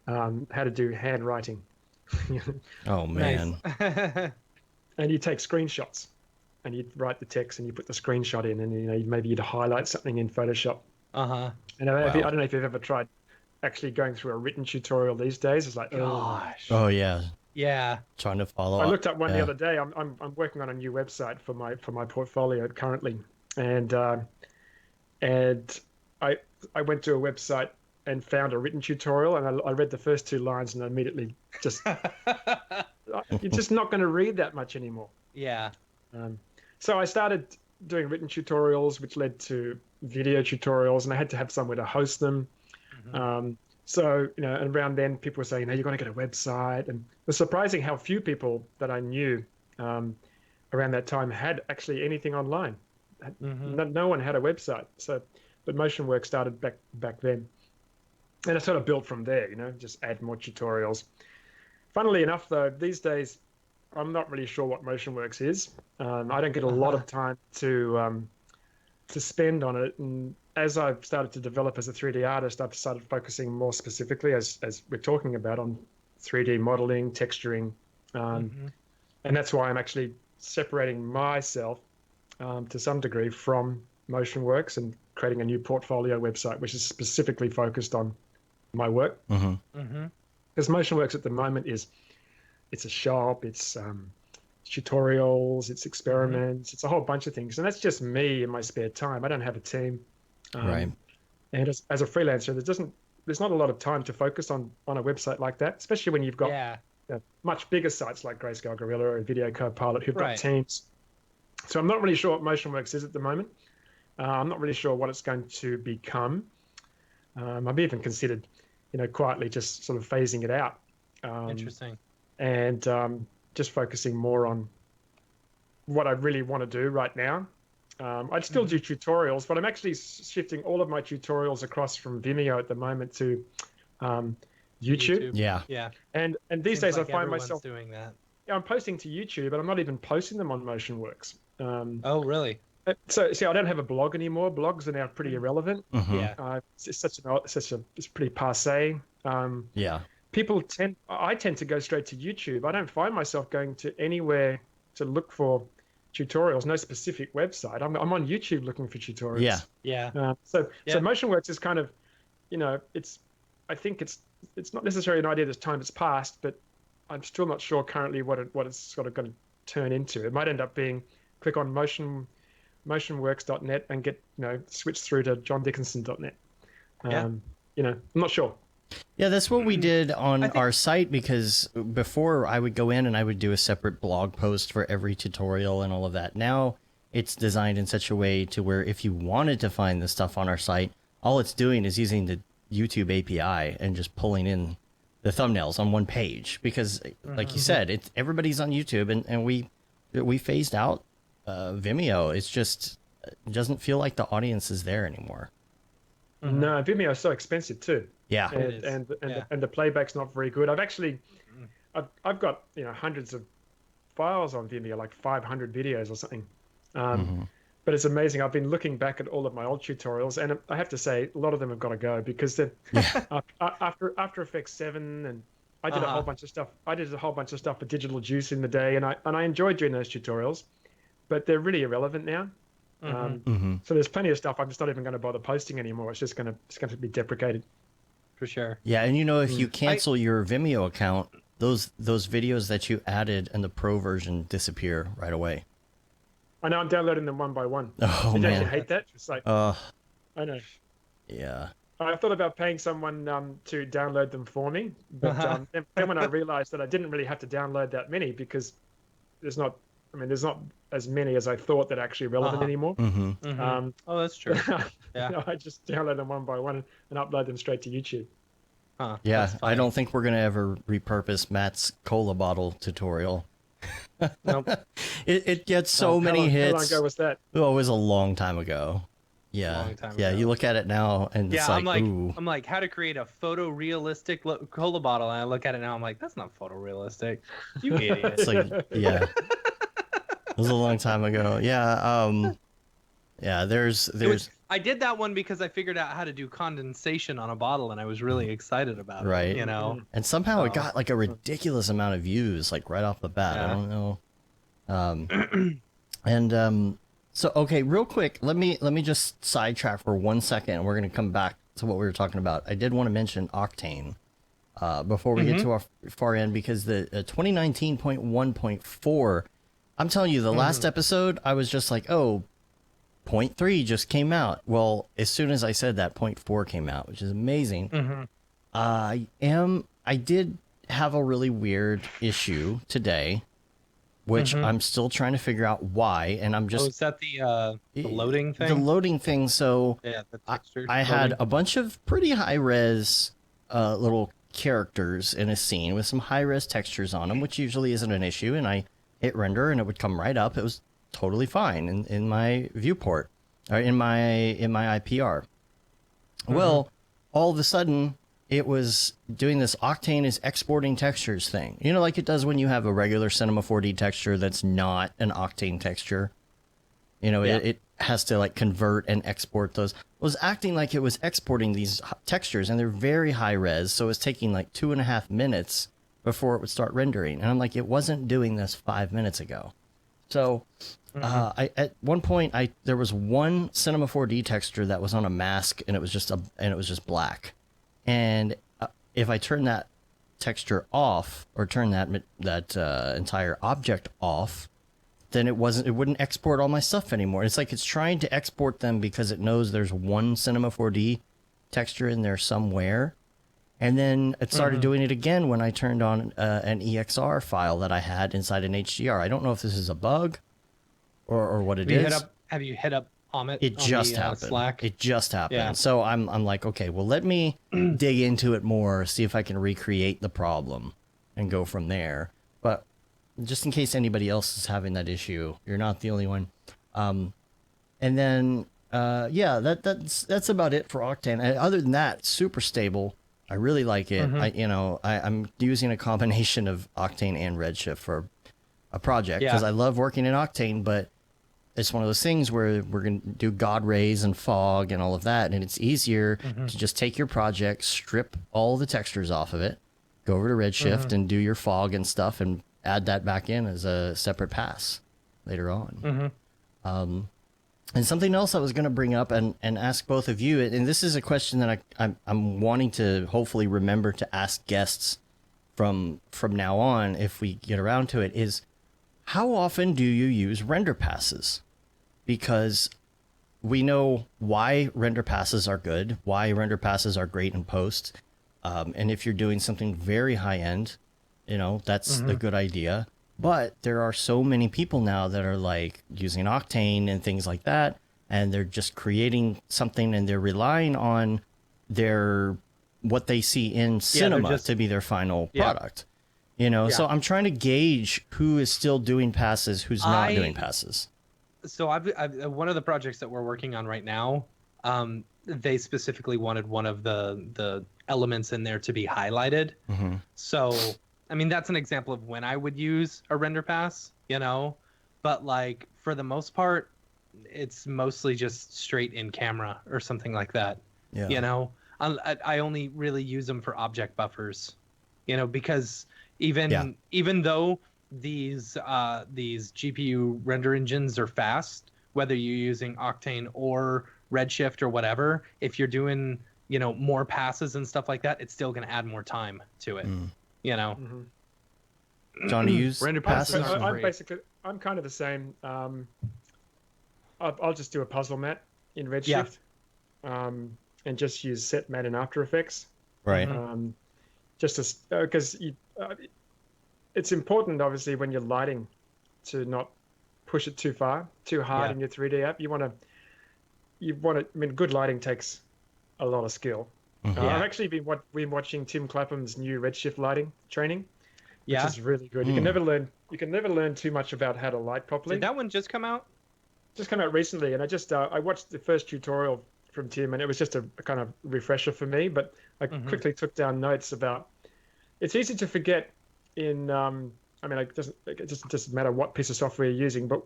how to do handwriting. Oh Nice. man. And you take screenshots and you write the text and you put the screenshot in, and maybe you'd highlight something in Photoshop. Uh-huh. And I Wow. don't know if you've ever tried actually going through a written tutorial these days. It's like, oh, Gosh. Oh yeah. Yeah. trying to follow I up. looked up one the Yeah. other day. I'm working on a new website for my portfolio currently, and and I I went to a website and found a written tutorial, and I read the first 2 lines and I immediately just you're just not going to read that much anymore. Yeah. Um, so I started doing written tutorials, which led to video tutorials, and I had to have somewhere to host them. Mhm. So, and around then people were saying, "Hey, you're going to get a website," and it was surprising how few people that I knew um, around that time had actually anything online. Mhm. No one had a website. So, but Motion Work started back then, and I sort of built from there. Just add more tutorials. Funnily enough, though, these days I'm not really sure what MotionWorks is. I don't get a lot of time to spend on it, and as I've started to develop as a 3D artist, I've started focusing more specifically, as we're talking about, on 3D modeling, texturing, Mhm. and that's why I'm actually separating myself to some degree from MotionWorks and creating a new portfolio website, which is specifically focused on my work. Mm-hmm. Mhm. Because MotionWorks at the moment it's a shop, it's tutorials, it's Mhm. experiments, it's a whole bunch of things, and that's just me in my spare time. I don't have a team, Right. and as a freelancer, there's not a lot of time to focus on a website like that, especially when you've got Yeah. much bigger sites like Grayscale Gorilla and Video Copilot who've got Right. teams. So I'm not really sure what MotionWorks is at the moment. I'm not really sure what it's going to become. I've even considered, quietly just sort of phasing it out. Um, Interesting. and just focusing more on what I really want to do right now. I'd still do tutorials, but I'm actually shifting all of my tutorials across from Vimeo at the moment to um, YouTube. YouTube. Yeah. Yeah. And these Seems days I like find everyone's myself, doing that. I'm posting to YouTube, but I'm not even posting them on MotionWorks. Oh, really? So see, I don't have a blog anymore. Blogs are now pretty irrelevant. Mm-hmm. Yeah. It's pretty passe. Yeah. I tend to go straight to YouTube. I don't find myself going to anywhere to look for tutorials, no specific website. I'm on YouTube looking for Yeah. tutorials. Yeah. So Yeah. MotionWorks is kind of, I think it's not necessarily an idea this time it's passed, but I'm still not sure currently what it's sort of going to turn into. It might end up being click on motionworks.net and get, switch through to johndickinson.net. Yeah. I'm not sure. Yeah, that's what we did on I think. our site, because before I would go in and I would do a separate blog post for every tutorial and all of that. Now it's designed in such a way to where if you wanted to find the stuff on our site, all it's doing is using the YouTube API and just pulling in the thumbnails on one page. Because, like you said, everybody's on YouTube, and we phased out Vimeo. It's just, it doesn't feel like the audience is there anymore. No, Vimeo is so expensive too. Yeah. It is. And the playback's not very good. I've got hundreds of files on Vimeo, like 500 videos or something. But it's amazing. I've been looking back at all of my old tutorials, and I have to say a lot of them have got to go because they're After Effects 7, and I did a whole bunch of stuff. I did a whole bunch of stuff for Digital Juice in the day, and I enjoyed doing those tutorials, but they're really irrelevant now. So there's plenty of stuff I'm just not even going to bother posting anymore. It's going to be deprecated. For sure. Yeah, and if you cancel your Vimeo account, those videos that you added in the pro version disappear right away. I know, I'm downloading them one by one. Oh, Did you actually man. hate that? It's like, I know. Yeah. I thought about paying someone to download them for me, but then when I realized that I didn't really have to download that many because there's not as many as I thought that are actually relevant anymore. Oh, that's true. Yeah. I just download them one by one and upload them straight to YouTube. Yeah, That's I funny. don't think we're going to ever repurpose Matt's cola bottle tutorial. Nope. It gets so many How long hits. ago was that? Oh, it was a long time ago. Yeah. Long time Yeah, ago. you look at it now and Yeah, it's like, ooh. I'm like, how to create a photorealistic cola bottle, and I look at it now, I'm like, that's not photorealistic. You idiot. It's like, yeah. It was a long time ago. Yeah, yeah, there's I did that one because I figured out how to do condensation on a bottle, and I was really excited about Right. it. You know. and somehow it got like a ridiculous amount of views, like right off the bat. I Yeah. don't know. So okay, real quick, let me just sidetrack for 1 second, and we're gonna come back to what we were talking about. I did want to mention Octane. before we get to our far end, because the 2019.1.4, I'm telling you, the last episode, I was just like, oh, point 3 just came out. Well, as soon as I said that, point 4 came out, which is amazing. I did have a really weird issue today, which I'm still trying to figure out why, and I'm just... Oh, is that the loading thing? The loading thing, so yeah, the texture I had a bunch of pretty high-res little characters in a scene with some high-res textures on them, which usually isn't an issue, and I hit render and it would come right up. It was totally fine in my viewport, or in my IPR. Well, all of a sudden, it was doing this Octane is exporting textures thing. You know, like it does when you have a regular Cinema 4D texture that's not an Octane texture. You know, it has to like convert and export those. It was acting like it was exporting these textures, and they're very high res, so it was taking like 2.5 minutes before it would start rendering. And I'm like, it wasn't doing this 5 minutes ago. So at one point, there was one Cinema 4D texture that was on a mask, and it was just black. And if I turn that texture off, or turn that entire object off, then it wouldn't export all my stuff anymore. It's like it's trying to export them because it knows there's one Cinema 4D texture in there somewhere. And then it started doing it again when I turned on an EXR file that I had inside an HDR. I don't know if this is a bug or what it is. Have you hit up Amit? It just happened. Slack? It just happened. Yeah. So I'm like, okay, well, let me dig into it more, see if I can recreate the problem and go from there. But just in case anybody else is having that issue, you're not the only one. And then, that's about it for Octane. Other than that, super stable. I really like it. I'm using a combination of Octane and Redshift for a project because I love working in Octane, but it's one of those things where we're going to do God rays and fog and all of that, and it's easier to just take your project, strip all the textures off of it, go over to Redshift and do your fog and stuff, and add that back in as a separate pass later on. And something else I was going to bring up and ask both of you, and this is a question that I'm wanting to hopefully remember to ask guests from now on if we get around to it, is how often do you use render passes? Because we know why render passes are good, why render passes are great in post, and if you're doing something very high end, you know, that's a good idea. But there are so many people now that are like using Octane and things like that, and they're just creating something and they're relying on what they see in cinema to be their final product. You know, so I'm trying to gauge who is still doing passes, who's not doing passes. So I've one of the projects that we're working on right now, they specifically wanted one of the elements in there to be highlighted. So I mean, that's an example of when I would use a render pass, you know, but like for the most part, it's mostly just straight in camera or something like that. Yeah. You know, I only really use them for object buffers, you know, because even though these GPU render engines are fast, whether you're using Octane or Redshift or whatever, if you're doing, you know, more passes and stuff like that, it's still going to add more time to it. You know, John, do you use render passes? I'm kind of the same. I'll just do a puzzle mat in Redshift, and just use set mat in After Effects. Right. Just because it's important, obviously, when you're lighting, to not push it too hard in your 3D app. You want to. I mean, good lighting takes a lot of skill. I've actually been watching Tim Clapham's new Redshift lighting training, which is really good. You can never learn too much about how to light properly. Did that one just come out? Just come out recently, and I watched the first tutorial from Tim, and it was just a kind of refresher for me. But I quickly took down notes about. It's easy to forget in. I mean, it just doesn't matter what piece of software you're using, but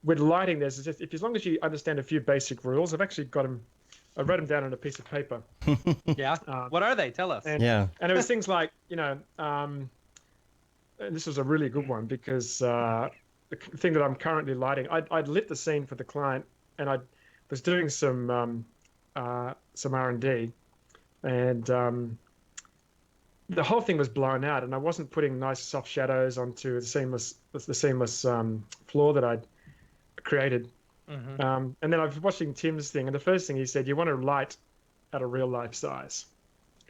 with lighting, there's just as long as you understand a few basic rules. I've actually got them. I wrote them down on a piece of paper. What are they? Tell us. And it was things like, you know, and this was a really good one because the thing that I'm currently lighting, I'd lit the scene for the client, and I was doing some R&D, and the whole thing was blown out, and I wasn't putting nice soft shadows onto the seamless floor that I'd created. Mm-hmm. And then I was watching Tim's thing, and the first thing he said, you want to light at a real life size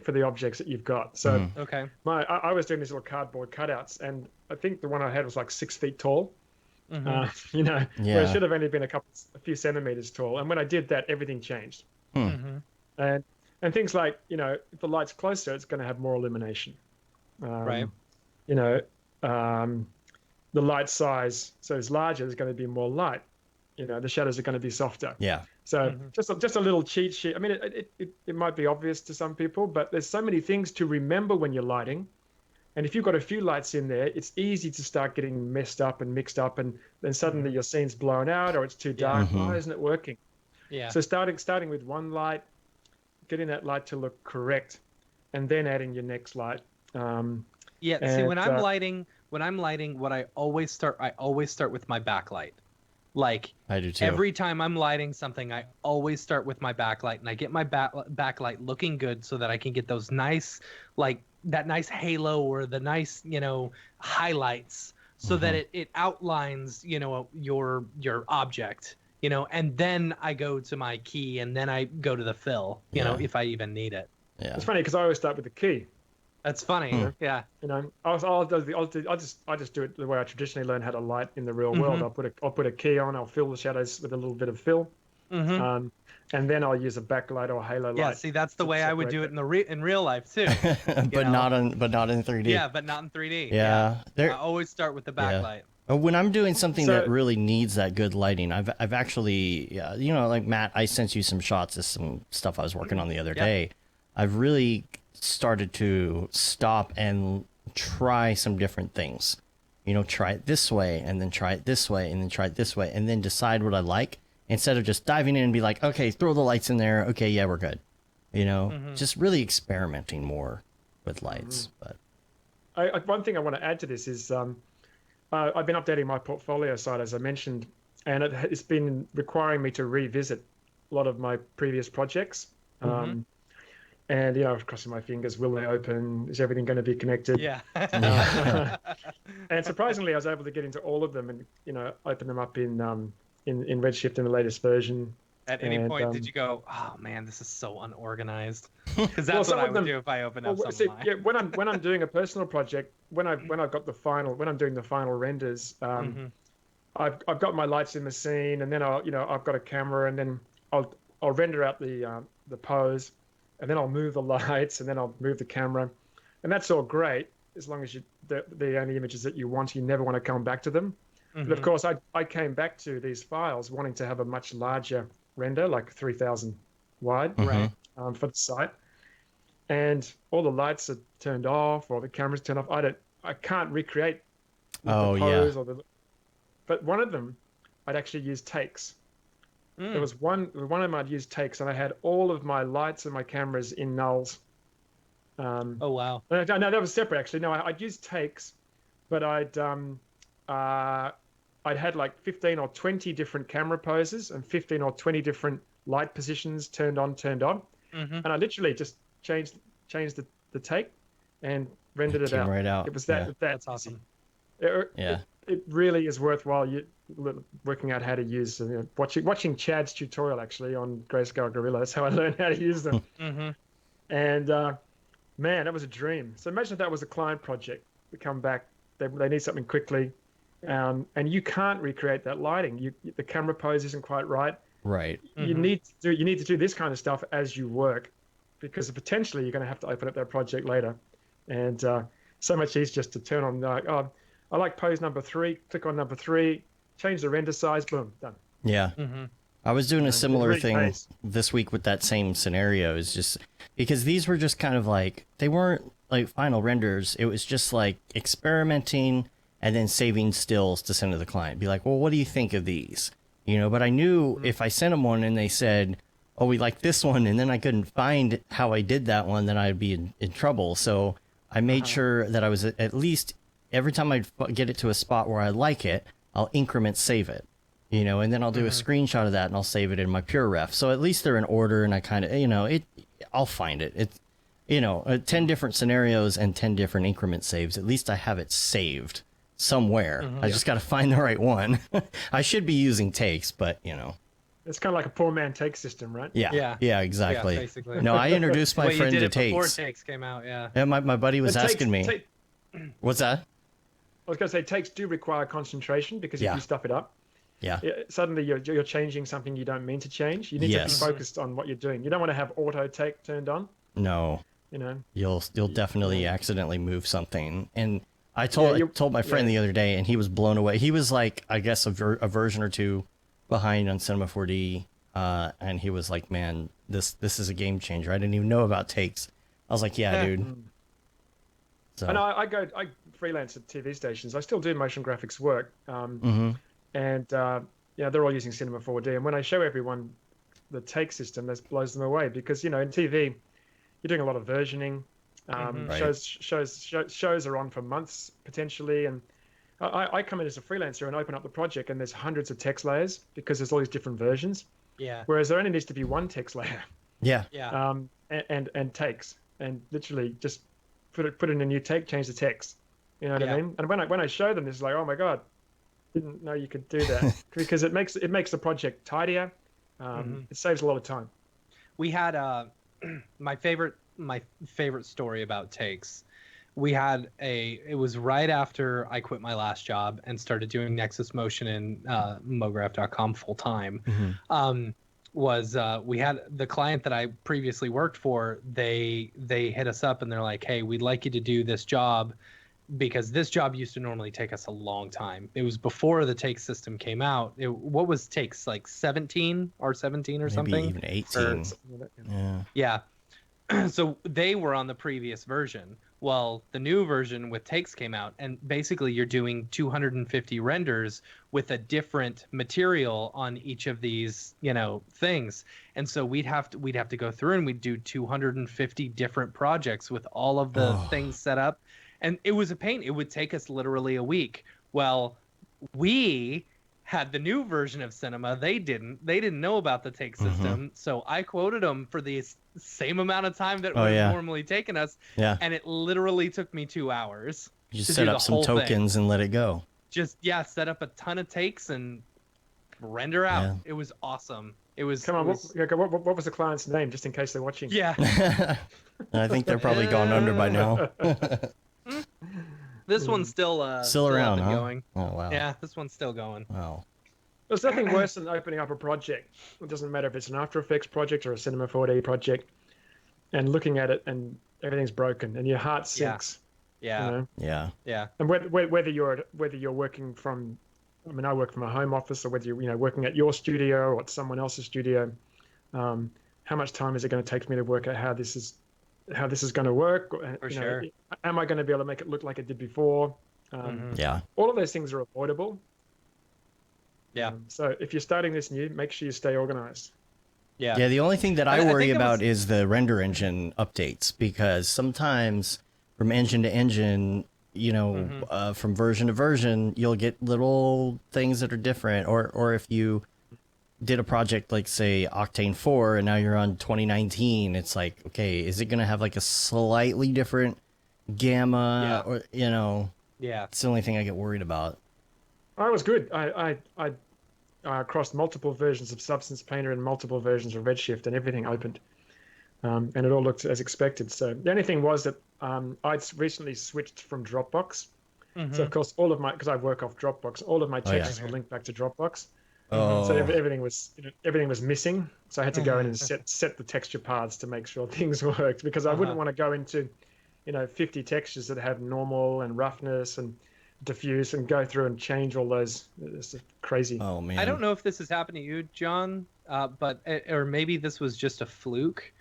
for the objects that you've got. So Okay. I was doing these little cardboard cutouts, and I think the one I had was like 6 feet tall. Mm-hmm. You know, where it Yeah. should have only been a few centimeters tall. And when I did that, everything changed. Mm-hmm. And things like, you know, if the light's closer, it's going to have more illumination. Right. You know, the light size, so it's larger, there's going to be more light. You know, the shadows are going to be softer. Yeah. So just a little cheat sheet. I mean, it might be obvious to some people, but there's so many things to remember when you're lighting. And if you've got a few lights in there, it's easy to start getting messed up and mixed up, and then suddenly your scene's blown out or it's too dark. Why isn't it working? Yeah. So starting with one light, getting that light to look correct, and then adding your next light. Yeah. See, when I'm lighting, what I always start with my backlight. Like I do too. every time I'm lighting something, I always start with my backlight, and I get my backlight looking good so that I can get those nice, like that nice halo or the nice, you know, highlights, so that it outlines, you know, your object, you know, and then I go to my key, and then I go to the fill, you know, if I even need it. Yeah. It's funny because I always start with the key. That's funny. Yeah. You know, I just do it the way I traditionally learn how to light in the real world. I'll put a key on. I'll fill the shadows with a little bit of fill, and then I'll use a backlight or halo light. Yeah. See, that's the way I would do it in real life too. but not in 3D. Yeah, but not in 3D. Yeah. I always start with the backlight. When I'm doing something that really needs that good lighting, I've actually, you know, like Matt, I sent you some shots of some stuff I was working on the other day. I've really started to stop and try some different things. You know, try it this way, and then try it this way, and then try it this way, and then decide what I like, instead of just diving in and be like, okay, throw the lights in there. Okay, yeah, we're good. You know, just really experimenting more with lights. But One thing I want to add to this is I've been updating my portfolio site, as I mentioned, and it's been requiring me to revisit a lot of my previous projects. And, you know, crossing my fingers, will they open? Is everything going to be connected? Yeah. And surprisingly, I was able to get into all of them and, you know, open them up in Redshift in the latest version. At any point, did you go, oh man, this is so unorganized? Because that's what I would do if I open up some of mine. Yeah, when I'm doing a doing the final renders, I've got my lights in the scene, and then I've got a camera, and then I'll render out the pose, and then I'll move the lights, and then I'll move the camera, and that's all great as long as the only images that you want, you never want to come back to them. But of course, I came back to these files wanting to have a much larger render, like 3,000 wide, right, for the site, and all the lights are turned off or the camera's turned off. I can't recreate the pose but one of them I'd actually use takes. There was one of them I'd use takes, and I had all of my lights and my cameras in nulls. Oh wow! No, that was separate actually. No, I'd use takes, but I'd had like 15 or 20 different camera poses and 15 or 20 different light positions turned on, and I literally just changed the take and rendered it out. Right out. It was that's awesome. It really is worthwhile working out how to use them. Watching Chad's tutorial actually on Grayscale Gorilla. That's how I learned how to use them. And man, that was a dream. So imagine if that was a client project. We come back, they need something quickly, and you can't recreate that lighting. The camera pose isn't quite right. Right. You need to do this kind of stuff as you work, because potentially you're going to have to open up that project later. And so much easier just to turn on I like pose number 3, click on number 3, change the render size, boom, done. Yeah. I was doing a similar thing this week with that same scenario. Is just because these were just kind of like, they weren't like final renders. It was just like experimenting and then saving stills to send to the client. Be like, well, what do you think of these? You know, but I knew if I sent them one and they said, oh, we like this one, and then I couldn't find how I did that one, then I'd be in trouble. So I made sure that I was at least, every time I get it to a spot where I like it, I'll increment save it, you know, and then I'll do a screenshot of that and I'll save it in my pure ref. So at least they're in order, and I kind of, you know, I'll find it. 10 different scenarios and 10 different increment saves. At least I have it saved somewhere. I just got to find the right one. I should be using takes, but It's kind of like a poor man take system, right? Yeah, exactly. Yeah, basically. No, I introduced my Well, friend you did to it before takes. takes came out, yeah. Yeah, my buddy was But asking me. What's that? I was going to say takes do require concentration because if Yeah. you stuff it up, Yeah. suddenly you're changing something you don't mean to change. You need to be focused on what you're doing. You don't want to have auto take turned on. No. You'll definitely accidentally move something. And I told my friend the other day, and he was blown away. He was like, I guess a version or two behind on Cinema 4D, and he was like, "Man, this is a game changer. I didn't even know about takes." I was like, "Yeah, dude." So. And I freelance at TV stations. I still do motion graphics work, and they're all using Cinema 4D. And when I show everyone the take system, that blows them away because in TV. You're doing a lot of versioning. Right. Shows are on for months potentially, and I come in as a freelancer and open up the project, and there's hundreds of text layers because there's all these different versions. Yeah. Whereas there only needs to be one text layer. Yeah. Yeah. And takes, and literally just put in a new take, change the text. You know what I mean? And when I show them, it's like, oh my god, didn't know you could do that because it makes the project tidier. It saves a lot of time. We had my favorite story about takes. It was right after I quit my last job and started doing Nexus Motion and Mograph.com full time. We had the client that I previously worked for, they hit us up and they're like, "Hey, we'd like you to do this job because this job used to normally take us a long time." It was before the take system came out. What was takes, like 17 or Maybe something? even 18. Yeah. So they were on the previous version. Well, the new version with takes came out, and basically you're doing 250 renders with a different material on each of these, things. And so we'd have to go through and we'd do 250 different projects with all of the things set up. And it was a pain. It would take us literally a week. Well, we had the new version of Cinema. They didn't know about the take system. So I quoted them for the same amount of time that would have normally taken us. Yeah. And it literally took me 2 hours. You just set up some tokens and let it go. Just, set up a ton of takes and render out. Yeah. It was awesome. It was. Come on, what was the client's name, just in case they're watching? Yeah. I think they're probably gone under by now. This one's still around, up and huh? going. Oh, wow. Yeah, this one's still going. Wow. There's nothing worse than opening up a project. It doesn't matter if it's an After Effects project or a Cinema 4D project, and looking at it and everything's broken and your heart sinks. Yeah. Yeah. Yeah. And whether you're working from, I work from a home office, or whether you're working at your studio or at someone else's studio, how much time is it going to take me to work out how this is going to work? For sure. Am I going to be able to make it look like it did before? Yeah. All of those things are avoidable. Yeah. So if you're starting this new, make sure you stay organized. Yeah. Yeah, the only thing that I worry think about is the render engine updates, because sometimes from engine to engine, from version to version, you'll get little things that are different. Or if you did a project like, say, Octane 4, and now you're on 2019, it's like, okay, is it going to have like a slightly different gamma? Or, Yeah. it's the only thing I get worried about. I was good. I crossed multiple versions of Substance Painter and multiple versions of Redshift, and everything opened. And it all looked as expected. So the only thing was that I'd recently switched from Dropbox. So of course, because I work off Dropbox, all of my texts were linked back to Dropbox. So everything was missing. So I had to go in and set the texture paths to make sure things worked, because I wouldn't want to go into 50 textures that have normal and roughness and diffuse and go through and change all those. It's crazy. Oh man. I don't know if this has happened to you, John, or maybe this was just a fluke,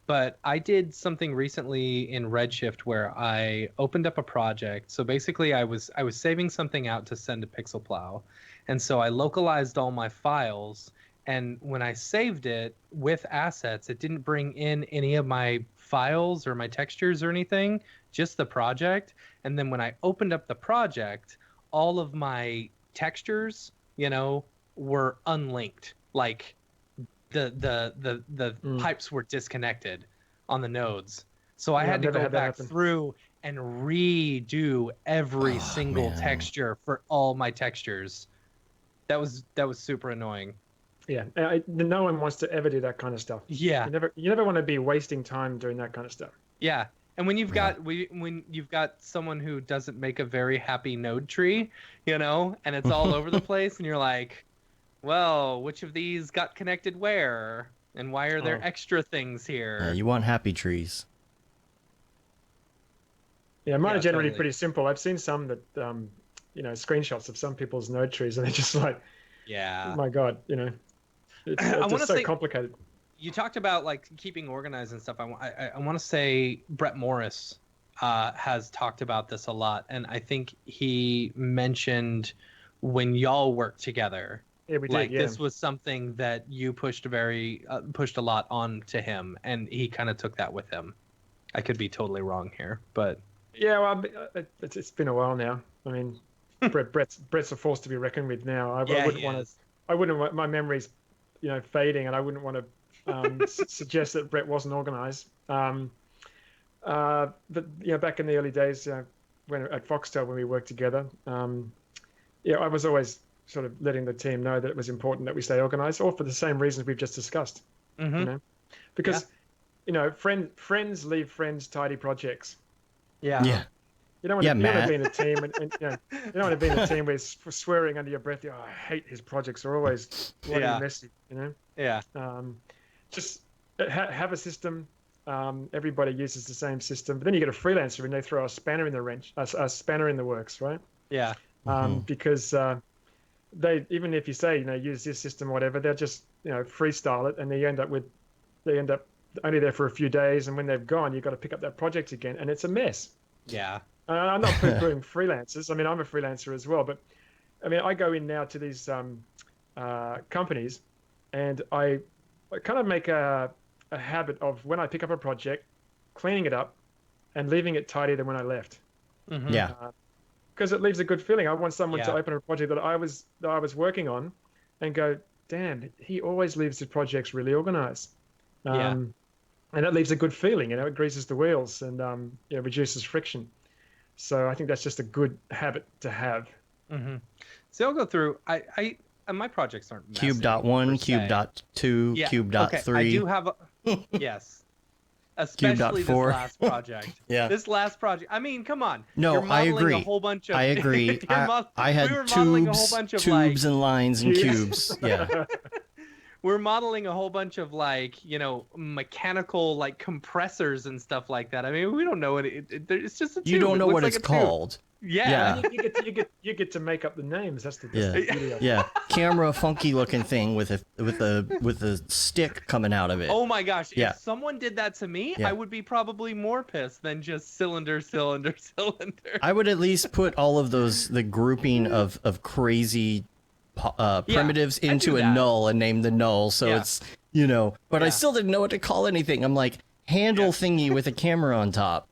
but I did something recently in Redshift where I opened up a project. So basically I was saving something out to send to Pixelplow. And so I localized all my files, and when I saved it with assets, it didn't bring in any of my files or my textures or anything, just the project. And then when I opened up the project, all of my textures, were unlinked. Like the pipes were disconnected on the nodes. So I Yeah, had I've to never go had that back happen. through and redo every Oh, single man. texture for all my textures. That was super annoying. Yeah, no one wants to ever do that kind of stuff. Yeah. You never want to be wasting time doing that kind of stuff. Yeah. And when you've Yeah. got when you've got someone who doesn't make a very happy node tree, and it's all over the place, and you're like, well, which of these got connected where? And why are there Oh, extra things Yeah, here? you want happy trees. yeah, mine are Yeah, generally totally. pretty simple. I've seen some that, screenshots of some people's node trees, and they're just like, Yeah. my God, it's I want just to so say complicated. you talked about like keeping organized and stuff. I want to say Brett Morris has talked about this a lot, and I think he mentioned when y'all worked together, Yeah, we did. like Yeah, this was something that you pushed a lot on to him, and he kind of took that with him. I could be totally wrong here, but yeah. Well, it's been a while now. I mean, Brett's a force to be reckoned with now. I yeah, wouldn't he want to. is. I wouldn't want my memories, fading, and I wouldn't want to suggest that Brett wasn't organized. But back in the early days, when at Foxtel when we worked together, I was always sort of letting the team know that it was important that we stay organized, all for the same reasons we've just discussed. Mm-hmm. You know, Yeah. because friends leave friends tidy projects. Yeah. Yeah. You don't want Yeah, to, you don't want to Matt. be in a team, and you don't want to be in a team where swearing under your breath. Oh, I hate his projects; are always bloody Yeah. messy. Yeah. Just have a system. Everybody uses the same system, but then you get a freelancer and they throw a spanner in the wrench, a spanner in the works, right? Yeah. Because they, even if you say use this system or whatever, they'll just freestyle it, and they end up only there for a few days, and when they've gone, you've got to pick up that project again, and it's a mess. Yeah. I'm not poo-pooing freelancers. I mean, I'm a freelancer as well, but I mean, I go in now to these companies, and I kind of make a habit of when I pick up a project, cleaning it up and leaving it tidier than when I left. Mm-hmm. Yeah. Because it leaves a good feeling. I want someone to Yeah. open a project that I was working on and go, damn, he always leaves his projects really organized. Yeah. And that leaves a good feeling, it greases the wheels and reduces friction. So I think that's just a good habit to have. Mm-hmm. So I'll go through. I my projects aren't messy, Cube.1, per se. Cube.2, Yeah. Cube.3. Okay. I do have yes, especially this Cube.4. last project. Yeah. This last project. I mean, come on. No, You're I modeling agree. A whole bunch of, I agree. I had we were modeling a whole tubes, bunch of tubes and lines and Yeah. cubes. Yeah. we're modeling a whole bunch of mechanical compressors and stuff like that. I mean, we don't know what it's just a tube. You don't It know looks what like it's a tube. called. Yeah. Yeah. You get to make up the names. That's the Yeah. beauty of it. Yeah. Camera funky looking thing with a stick coming out of it. Oh my gosh! Yeah. If someone did that to me, Yeah. I would be probably more pissed than just cylinder, cylinder, cylinder. I would at least put all of the grouping of crazy primitives I into do a that. null and name the null. So Yeah. it's, but I Yeah. still didn't know what to call anything. I'm like, handle thingy with a camera on top,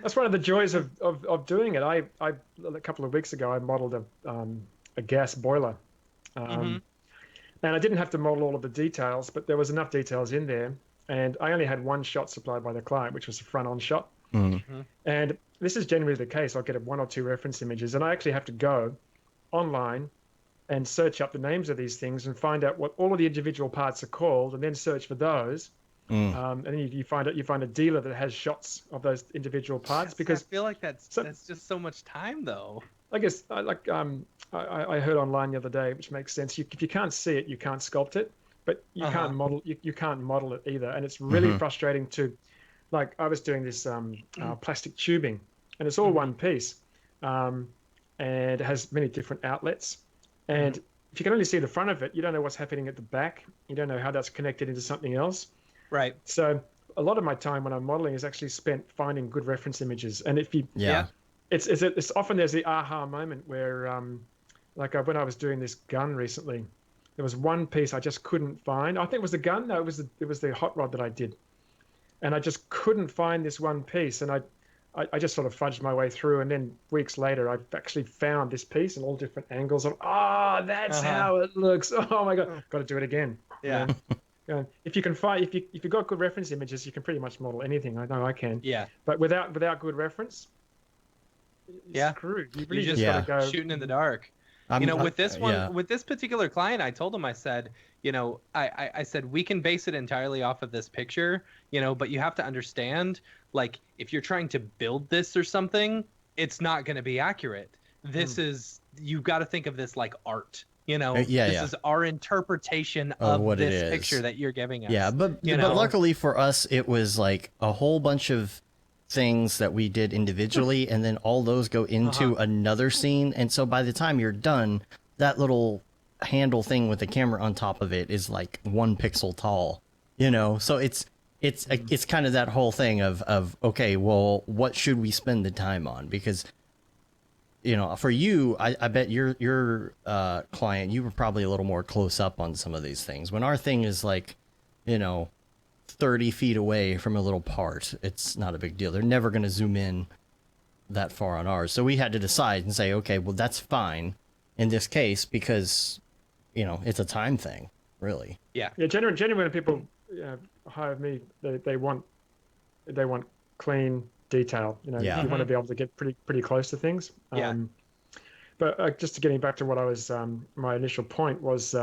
That's one of the joys of doing it. I a couple of weeks ago I modeled a gas boiler, and I didn't have to model all of the details, but there was enough details in there, and I only had one shot supplied by the client, which was a front-on shot. And this is generally the case. I'll get one or two reference images, and I actually have to go online and search up the names of these things and find out what all of the individual parts are called, and then search for those. And then you find a dealer that has shots of those individual parts, because I feel like that's just so much time though. I guess I heard online the other day, which makes sense. If you can't see it, you can't sculpt it, but you can't model. You can't model it either, and it's really frustrating to. Like I was doing this plastic tubing, and it's all one piece, and it has many different outlets. And if you can only see the front of it, you don't know what's happening at the back. You don't know how that's connected into something else. Right. So a lot of my time when I'm modeling is actually spent finding good reference images. And if you, Yeah. it's often there's the aha moment where, when I was doing this gun recently, there was one piece I just couldn't find. I think it was the gun. No, it was the hot rod that I did, and I just couldn't find this one piece. And I just sort of fudged my way through, and then weeks later, I actually found this piece in all different angles. Of that's how it looks. Oh my god, got to do it again. Yeah. If you can find, if you've got good reference images, you can pretty much model anything. I know I can. Yeah. But without good reference, you're Yeah. screwed. You You really just just got to go shooting in the dark. With this one, yeah. with this particular client, I told him, I said, I said, we can base it entirely off of this picture, but you have to understand, like, if you're trying to build this or something, it's not going to be accurate. This is, you've got to think of this like art. This is our interpretation of what it this is. picture that you're giving us. Yeah, but luckily for us, it was like a whole bunch of things that we did individually, and then all those go into another scene. And so by the time you're done, that little handle thing with the camera on top of it is like 1 pixel tall. So it's kind of that whole thing of okay, well, what should we spend the time on? Because for you, I bet your client, you were probably a little more close up on some of these things. When our thing is like, 30 feet away from a little part, it's not a big deal. They're never going to zoom in that far on ours. So we had to decide and say, okay, well, that's fine in this case because, it's a time thing, really. Yeah. Generally, when people hire me, they want clean detail. You want to be able to get pretty close to things. Yeah. But just getting back to what I was, my initial point was,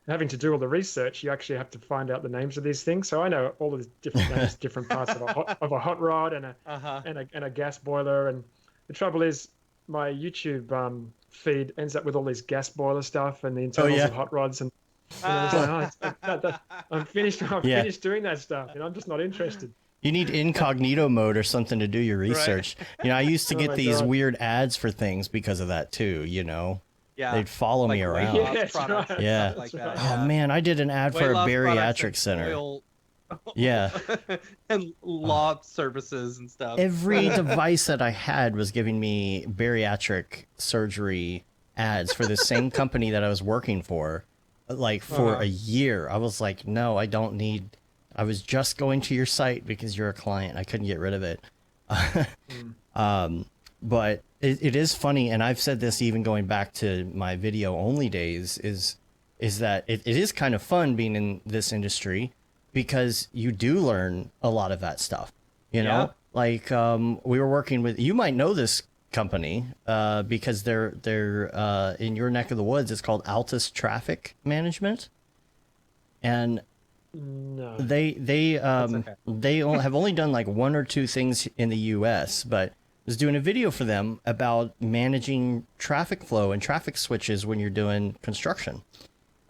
having to do all the research, you actually have to find out the names of these things. So I know all of the different names, different parts of a hot rod and a gas boiler. And the trouble is, my YouTube feed ends up with all these gas boiler stuff and the internals of hot rods. And it's like, I'm finished. Finished doing that stuff. I'm just not interested. You need incognito mode or something to do your research. Right. I used to get these weird ads for things because of that too. Yeah. They'd follow me around. Yeah. Like that. Oh man, I did an ad for a bariatric center. Yeah. And law services and stuff. Every device that I had was giving me bariatric surgery ads for the same company that I was working for, like for a year. I was like, no, I don't need. I was just going to your site because you're a client. I couldn't get rid of it. But it is funny, and I've said this even going back to my video only days, is that it is kind of fun being in this industry because you do learn a lot of that stuff. Like we were working with, you might know this company because they're in your neck of the woods. It's called Altus Traffic Management, and no, they have only done like 1 or 2 things in the U.S., but was doing a video for them about managing traffic flow and traffic switches when you're doing construction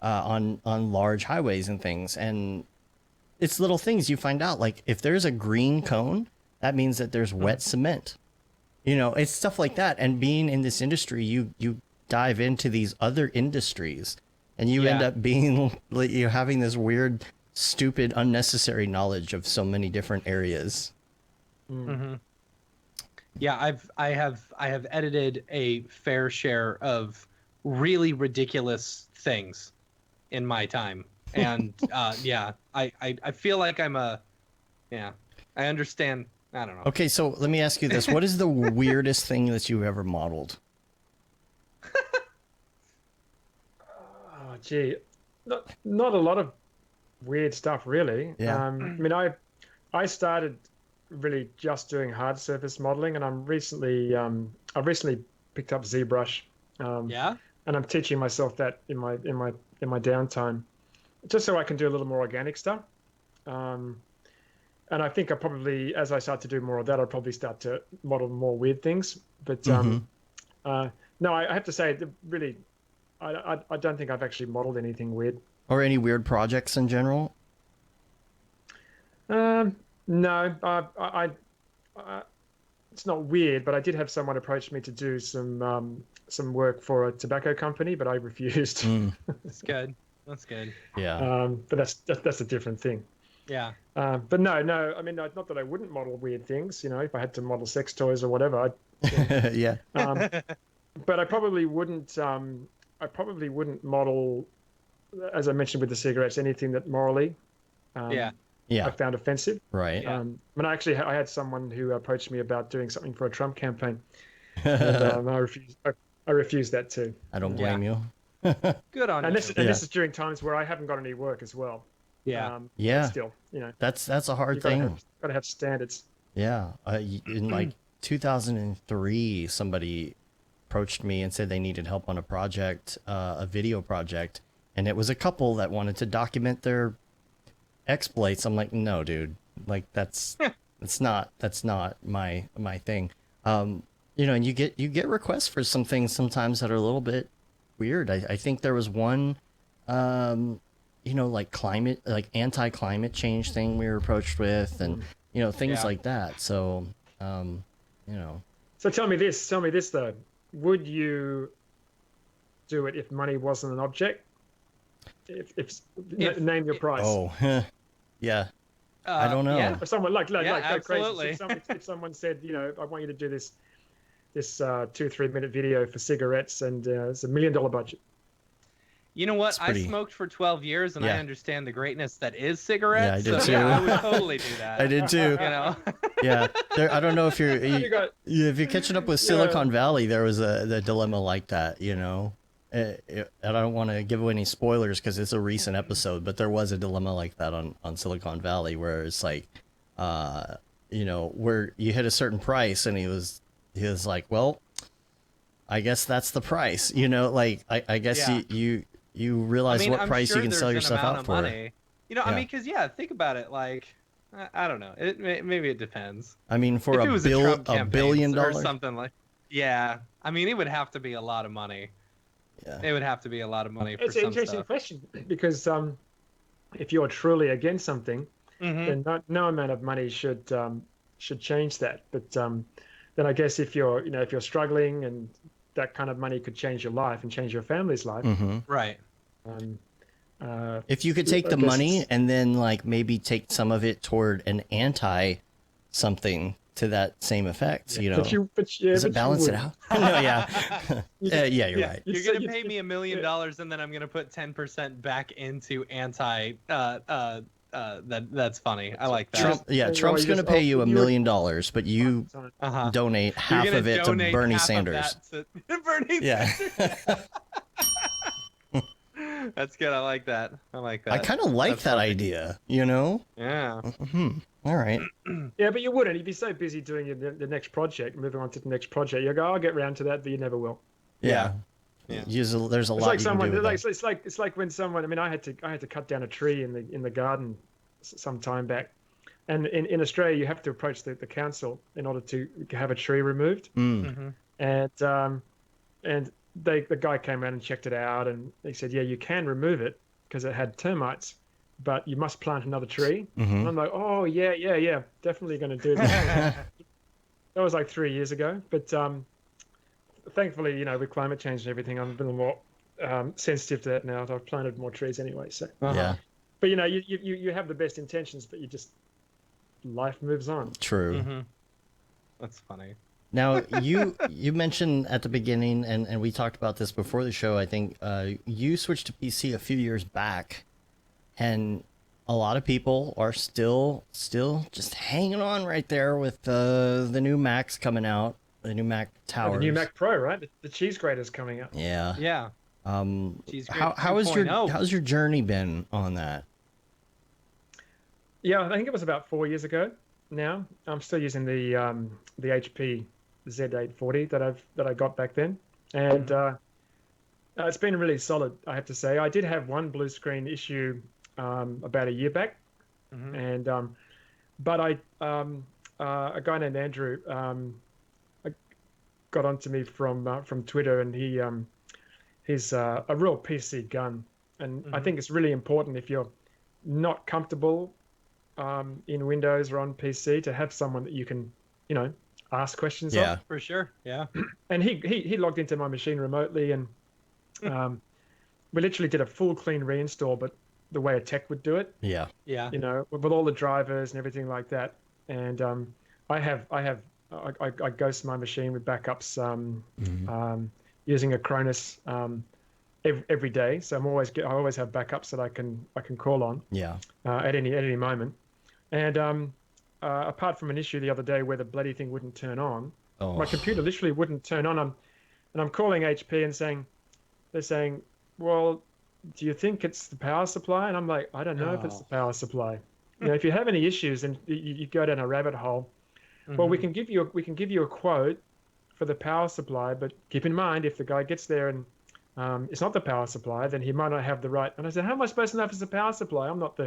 on large highways and things. And it's little things you find out, like if there's a green cone, that means that there's wet cement. It's stuff like that. And being in this industry, you dive into these other industries and you end up being you're having this weird, stupid, unnecessary knowledge of so many different areas. Mm-hmm. Yeah, I have edited a fair share of really ridiculous things in my time, and I feel like I understand. I don't know. Okay, so let me ask you this: what is the weirdest thing that you've ever modeled? Oh, gee, not a lot of weird stuff, really. Yeah. I started really just doing hard surface modeling, and I've recently picked up ZBrush. And I'm teaching myself that in my downtime, just so I can do a little more organic stuff. And I think I probably, as I start to do more of that, I'll probably start to model more weird things. But no, I have to say, really, I don't think I've actually modeled anything weird. Or any weird projects in general? No, it's not weird, but I did have someone approach me to do some work for a tobacco company, but I refused. That's good. That's good. Yeah. But that's a different thing. Yeah. But no. I mean, not that I wouldn't model weird things. If I had to model sex toys or whatever. Yeah. But I probably wouldn't. I probably wouldn't model, as I mentioned with the cigarettes, anything that morally. I found offensive. Right. I had someone who approached me about doing something for a Trump campaign, and I refused. I refused that too. I don't blame you. Good on you. And this is during times where I haven't got any work as well. Yeah. But Yeah, still, that's a hard you got to thing. have standards. Yeah, in like 2003, somebody approached me and said they needed help on a project, a video project, and it was a couple that wanted to document their exploits. I'm like, no, dude, like that's not my thing. And you get requests for some things sometimes that are a little bit weird. I think there was one, like climate, like anti-climate change thing we were approached with, and things Yeah. like that. So, um, you know, So tell me this. Tell me this though. Would you do it if money wasn't an object? If Name your price. oh, yeah, I don't yeah. know. If someone like Yeah, crazy. absolutely. If someone said, I want you to do this 2-3 minute video for cigarettes, and it's $1 million budget. You know what? It's pretty- I smoked for 12 years, and I Yeah. understand the greatness that is cigarettes. Yeah, I did so too. yeah, I would totally do that. I did too. You know. Yeah, I don't know if You got if you're catching up with Silicon Valley, there was the dilemma like that, and I don't want to give away any spoilers because it's a recent episode, but there was a dilemma like that on Silicon Valley where it's like, where you hit a certain price, and he was like, well, I guess that's the price, like I guess Yeah. you realize what I'm price sure you can there's sell an yourself amount out of for. money. I Yeah. mean, because think about it. Like, I don't know. Maybe it depends. I mean, for If it was a Trump $1 campaign billion, or something like. Yeah, I mean, it would have to be a lot of money. yeah, It would have to be a lot of money for It's an some interesting stuff. question because if you're truly against something, Mhm. then no amount of money should change that. But then I guess if you're struggling, and that kind of money could change your life and change your family's life. mm-hmm. Right. Um, If you could take I the guess money it's- and then like maybe take some of it toward an anti something to that same effect, But you, but yeah, does it but you balance it wouldn't. out? No, yeah. Yeah, you're Yeah. right. You'd You're say- gonna pay me $1 million, and then I'm gonna put 10% back into anti. That's funny. I like that. Trump, yeah, Well, Trump's you going to just- pay you you $1 would- million, but you Uh-huh. donate You're half gonna of it to donate Bernie half of Sanders. that to Bernie Yeah. Sanders. That's good. I like that. I like that. I kind of like That's that funny. idea, Yeah. All right. Yeah, but you wouldn't. You'd be so busy doing the next project, moving on to the next project. You go, I'll get round to that, but you never will. Yeah. Yeah. There's a lot It's like you can someone. do with Like, that. it's like when someone. I mean, I had to cut down a tree in the garden some time back, and in Australia you have to approach the council in order to have a tree removed. Mm. And the guy came around and checked it out, and he said, yeah, you can remove it because it had termites, but you must plant another tree. Mhm. And I'm like, oh yeah, definitely going to do that. That was like 3 years ago, but thankfully, with climate change and everything, I'm a bit more sensitive to that now. I've planted more trees anyway. So, Yeah, but you have the best intentions, but life moves on. true. Mm-hmm. That's funny. Now, you mentioned at the beginning, and we talked about this before the show, I think, you switched to PC a few years back, and a lot of people are still just hanging on right there with the new Macs coming out, the new Mac towers. The new Mac Pro, right? The cheese grater's coming out. Yeah. Yeah. Cheese grater How's your journey been on that? Yeah, I think it was about 4 years ago. Now I'm still using the HP Z840 that I got back then, and it's been really solid, I have to say. I did have one blue screen issue about a year back, and but a guy named Andrew got onto me from Twitter, and he's a real PC gun, and I think it's really important if you're not comfortable in Windows or on PC to have someone that you can, ask questions Yeah. of. For sure. Yeah. And he logged into my machine remotely, and we literally did a full clean reinstall, but the way a tech would do it, Yeah. Yeah. with all the drivers and everything like that. And I ghost my machine with backups using a Cronus every day. So I always have backups that I can call on Yeah. at any moment. And apart from an issue the other day where the bloody thing wouldn't turn on, Oh. my computer literally wouldn't turn on. I'm calling HP and they're saying, well, do you think it's the power supply? And I'm like, I don't know if it's the Oh. power supply. If you have any issues and you go down a rabbit hole, well, we Mhm. can give you a quote for the power supply, but keep in mind if the guy gets there and it's not the power supply, then he might not have the right. And I said, how am I supposed to know if it's the power supply? I'm not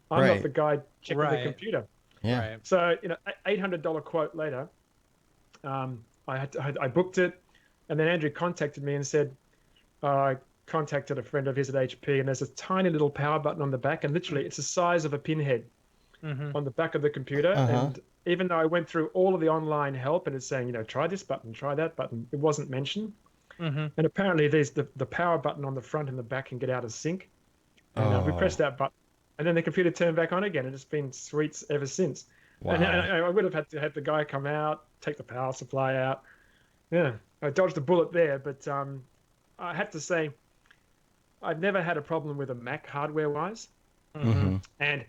Right. the guy checking the Right. computer. Yeah. Right. So $800 quote later, I booked it, and then Andrew contacted me and said, I contacted a friend of his at HP, and there's a tiny little power button on the back, and literally it's the size of a pinhead Mhm. on the back of the computer. Uh-huh. And even though I went through all of the online help and it's saying, try this button, try that button, it wasn't mentioned. Mhm. And apparently there's the power button on the front and the back can get out of sync. And we pressed Oh, that button, and then the computer turned back on again, and it's been sweets ever since. And wow. I would have had to have the guy come out, take the power supply out. Yeah, I dodged a bullet there, but I have to say, I've never had a problem with a Mac hardware-wise, Mhm. Mm-hmm. and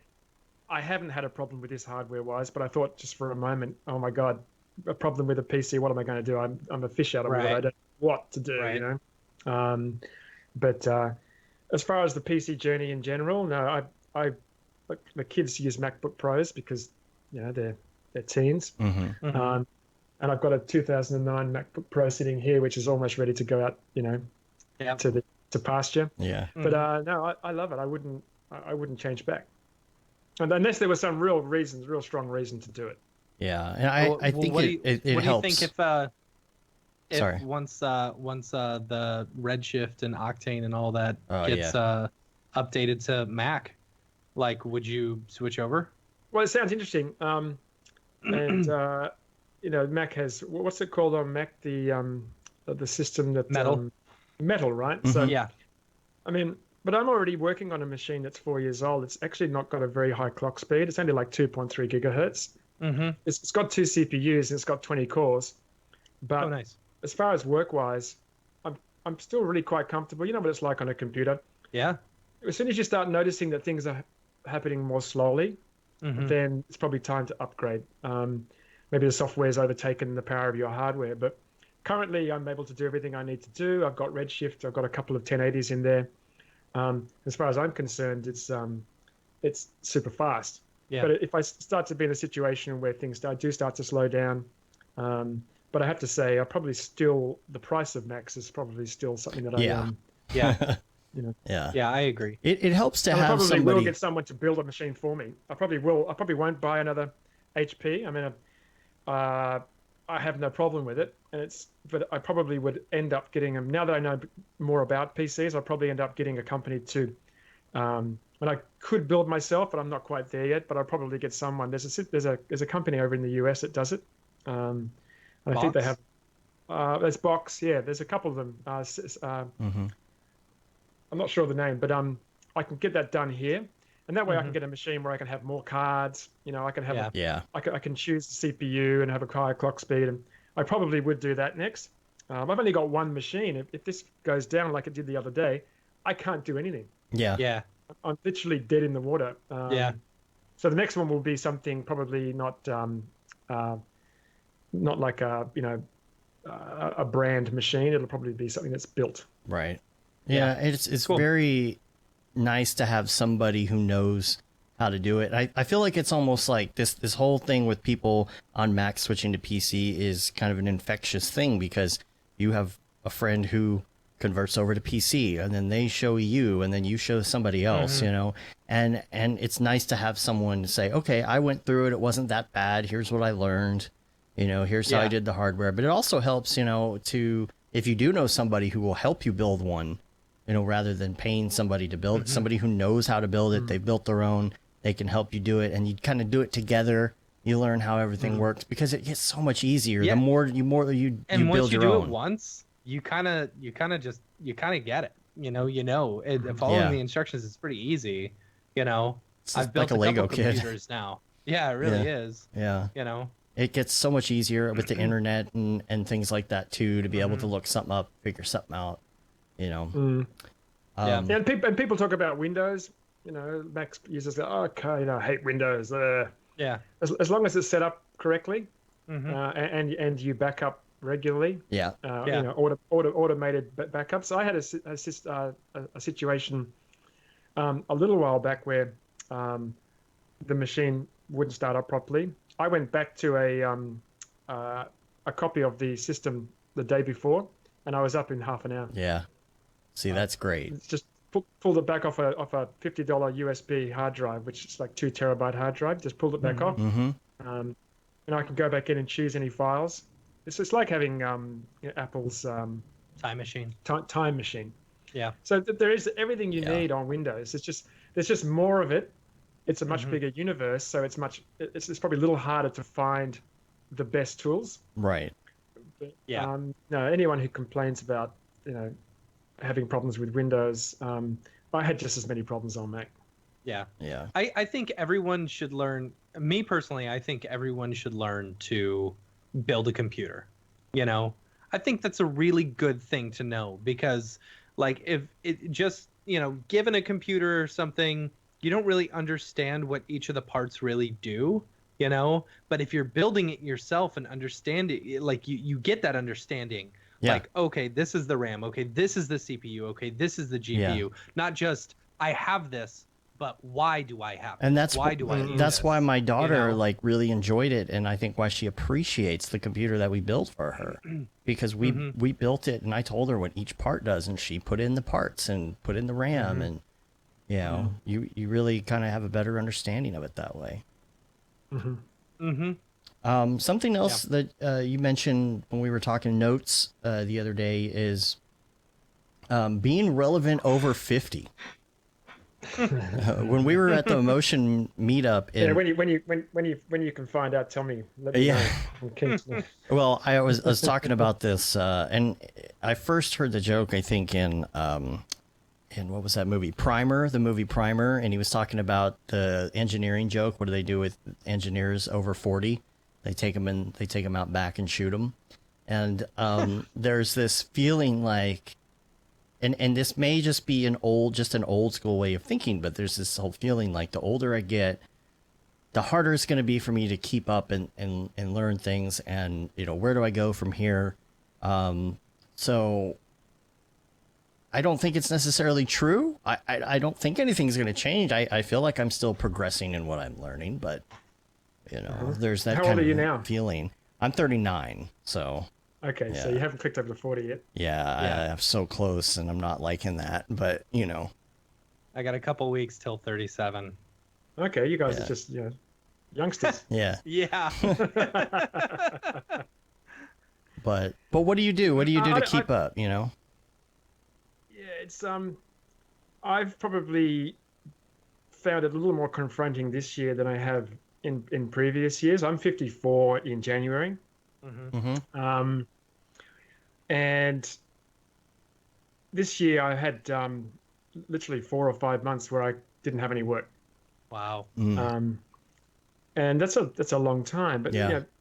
I haven't had a problem with this hardware-wise. But I thought just for a moment, oh my God, a problem with a PC. What am I going to do? I'm a fish out of water. I Right. don't know what to do, Right. But as far as the PC journey in general, no, I like the kids use MacBook Pros because they're teens. Mm-hmm. Mhm. And I've got a 2009 MacBook Pro sitting here, which is almost ready to go out, Yep. to pasture. Yeah. But Mhm. no, I love it. I wouldn't change back, and unless there was some real strong reason to do it. Yeah. And Well, I well, think it what do you think helps. if Sorry. once the Redshift and Octane and all that Oh gets yeah. updated to Mac, like would you switch over? Well, it sounds interesting. And Mac has what's it called on Mac? The system that Metal. Metal, right? Mm-hmm. So Yeah. I mean, but I'm already working on a machine that's 4 years old. It's actually not got a very high clock speed. It's only like 2.3 gigahertz. Mhm. It's got two CPUs and it's got 20 cores. Oh, But nice. as far as work-wise, I'm still really quite comfortable. You know what it's like on a computer. Yeah. As soon as you start noticing that things are happening more slowly, Mhm. then it's probably time to upgrade. Maybe the software's overtaken the power of your hardware, but currently I'm able to do everything I need to do. I've got Redshift. I've got a couple of 1080s in there. As far as I'm concerned, it's super fast. Yeah. But if I start to be in a situation where things do start to slow down, but I have to say, the price of Macs is probably still something that Yeah. Yeah. Yeah. Yeah. I agree. It helps to and I have probably will somebody. get someone to build a machine for me. I probably will. I probably won't buy another HP. I mean, uh, I have no problem with it, but I probably would end up getting them now that I know more about PCs. I'll probably end up getting a company to. And I could build myself, but I'm not quite there yet. But I'll probably get someone. There's a company over in the US that does it. And I think they Box. have. There's Box. Yeah, there's a couple of them. Mm-hmm. I'm not sure of the name, but I can get that done here, and that way I can Mhm. get a machine where I can have more cards. I can have Yeah. Yeah. I can choose the CPU and have a higher clock speed, and I probably would do that next. I've only got one machine. If this goes down like it did the other day, I can't do anything. Yeah. Yeah. I'm literally dead in the water. Yeah. So the next one will be something probably not like a brand machine. It'll probably be something that's built. Right. Yeah. Yeah. It's Cool. very nice to have somebody who knows how to do it. I feel like it's almost like this whole thing with people on Mac switching to PC is kind of an infectious thing because you have a friend who converts over to PC and then they show you and then you show somebody else, Mhm. and it's nice to have someone say, okay, I went through it. It wasn't that bad. Here's what I learned. Here's how I Yeah. did the hardware. But it also helps, to if you do know somebody who will help you build one, rather than paying somebody to build it, Mhm. somebody who knows how to build it, they've built their own, they can help you do it, and you kind of do it together. You learn how everything works because it gets so much easier. Yeah. The more you And once build you your do own. it once, you kind of get it. Following Yeah. the instructions is pretty easy. It's I've like built a a Lego couple kid. computers now. Yeah, it really is. Yeah. You know. It gets so much easier with the internet and things like that too, to be able to Mhm. look something up, figure something out. Mm. Yeah. Yeah, and people talk about Windows. Mac users go, oh, okay, I hate Windows. Yeah. As long as it's set up correctly, Mhm. and you back up regularly. Yeah. Yeah. Automated backups. I had a situation a little while back where the machine wouldn't start up properly. I went back to a copy of the system the day before, and I was up in half an hour. Yeah. See, that's great. It's just pulled it back off a $50 USB hard drive, which is like 2 terabyte hard drive. Just pulled it back off, Mm-hmm. and I can go back in and choose any files. It's like having Apple's Time machine. time machine. Yeah. So there is everything you Yeah. need on Windows. There's just more of it. It's a much bigger universe, so it's probably a little harder to find the best tools. Right. But, Yeah. no, anyone who complains about having problems with Windows, I had just as many problems on Mac. Yeah. Yeah. I think everyone should learn. Me personally, I think everyone should learn to build a computer. I think that's a really good thing to know, because like if it just, given a computer or something, you don't really understand what each of the parts really do, but if you're building it yourself and understand it, like you get that understanding. Yeah. Like, okay, this is the RAM. Okay, this is the CPU. Okay, this is the GPU. Not just I have this, but why do I have it? And that's why do I need that's this? why my daughter know? really enjoyed it, and I think why she appreciates the computer that we built for her, because we built it, and I told her what each part does, and she put in the parts and put in the RAM, and you really kind of have a better understanding of it that way. Something else that you mentioned when we were talking notes the other day is being relevant over 50. When we were at the Emotion meetup, when you can find out, tell me. Let me know. I'm keen to know. Well, I was talking about this, and I first heard the joke, I think, in what was that movie? The movie Primer, and he was talking about the engineering joke. What do they do with engineers over 40? They take them out back and shoot them. And there's this feeling like, and this may just be an old school way of thinking, but there's this whole feeling like the older I get, the harder it's going to be for me to keep up and learn things. And, where do I go from here? So I don't think it's necessarily true. I don't think anything's going to change. I feel like I'm still progressing in what I'm learning, but there's that How kind old are you of now? feeling. I'm 39, so. Okay, so Yeah. you haven't clicked over to 40 yet. Yeah, I'm so close, and I'm not liking that, but I got a couple weeks till 37. Okay, you guys are just youngsters. yeah. Yeah. But what do you do? What do you do to keep up? Yeah, it's I've probably found it a little more confronting this year than I have in previous years. I'm 54 in January. And this year I had literally 4 or 5 months where I didn't have any work. Wow. And that's a long time. But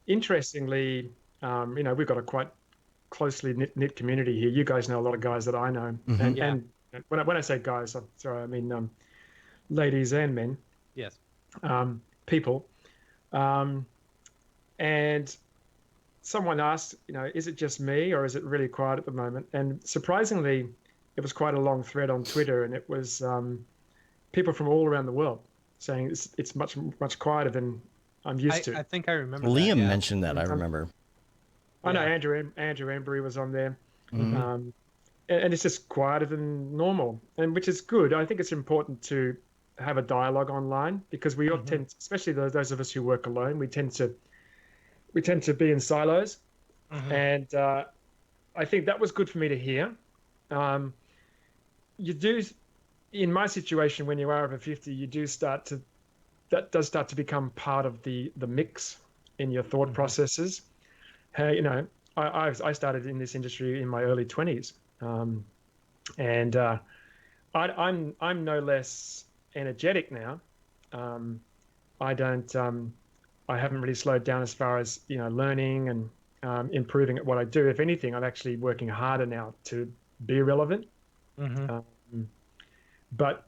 interestingly, we've got a quite closely knit community here. You guys know a lot of guys that I know, and when I say guys, I'm sorry, I mean ladies and men. Yes. People, and someone asked, is it just me or is it really quiet at the moment? And surprisingly, it was quite a long thread on Twitter, and it was people from all around the world saying it's much quieter than I'm used to. I think I remember. Liam that, mentioned that. I remember. I know Andrew Embry was on there, and it's just quieter than normal, and which is good. I think it's important to have a dialogue online, because we all tend, especially those of us who work alone, we tend to be in silos, and I think that was good for me to hear. You do, in my situation, when you are over 50, you do that does start to become part of the mix in your thought processes. Hey, I started in this industry in my early 20s, and I'm no less energetic now. I haven't really slowed down as far as learning and improving at what I do. If anything, I'm actually working harder now to be relevant. But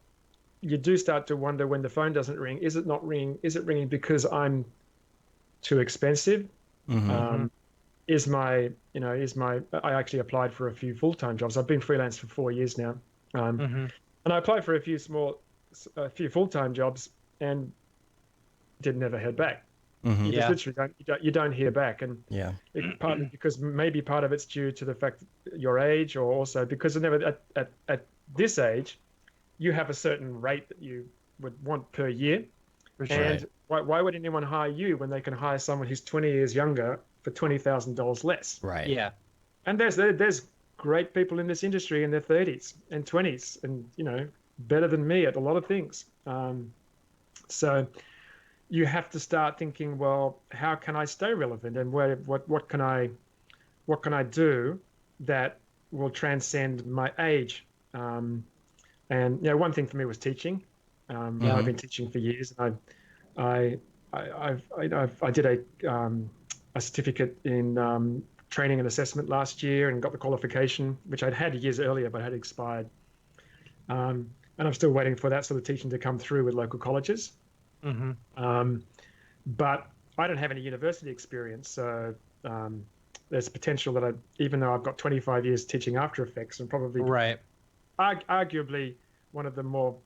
you do start to wonder, when the phone doesn't ring, is it not ringing? Is it ringing because I'm too expensive? I actually applied for a few full-time jobs. I've been freelance for 4 years now, Mm-hmm. and I applied for a few full-time jobs, and did never head back. Mm-hmm. You just Yeah. literally don't hear back, and Yeah. partly because maybe part of it's due to the fact that your age, or also because at this age, you have a certain rate that you would want per year. For sure. Right. And why would anyone hire you when they can hire someone who's 20 years younger for $20,000 less? Right. Yeah. And there's great people in this industry in their 30s and 20s, and better than me at a lot of things. So you have to start thinking, well, how can I stay relevant, and what can I do that will transcend my age? And one thing for me was teaching. I've been teaching for years, and I did a certificate in training and assessment last year, and got the qualification, which I'd had years earlier but had expired. And I'm still waiting for that sort of teaching to come through with local colleges. Mm-hmm. But I don't have any university experience, so there's potential that even though I've got 25 years teaching After Effects, and probably Right. arguably one of the more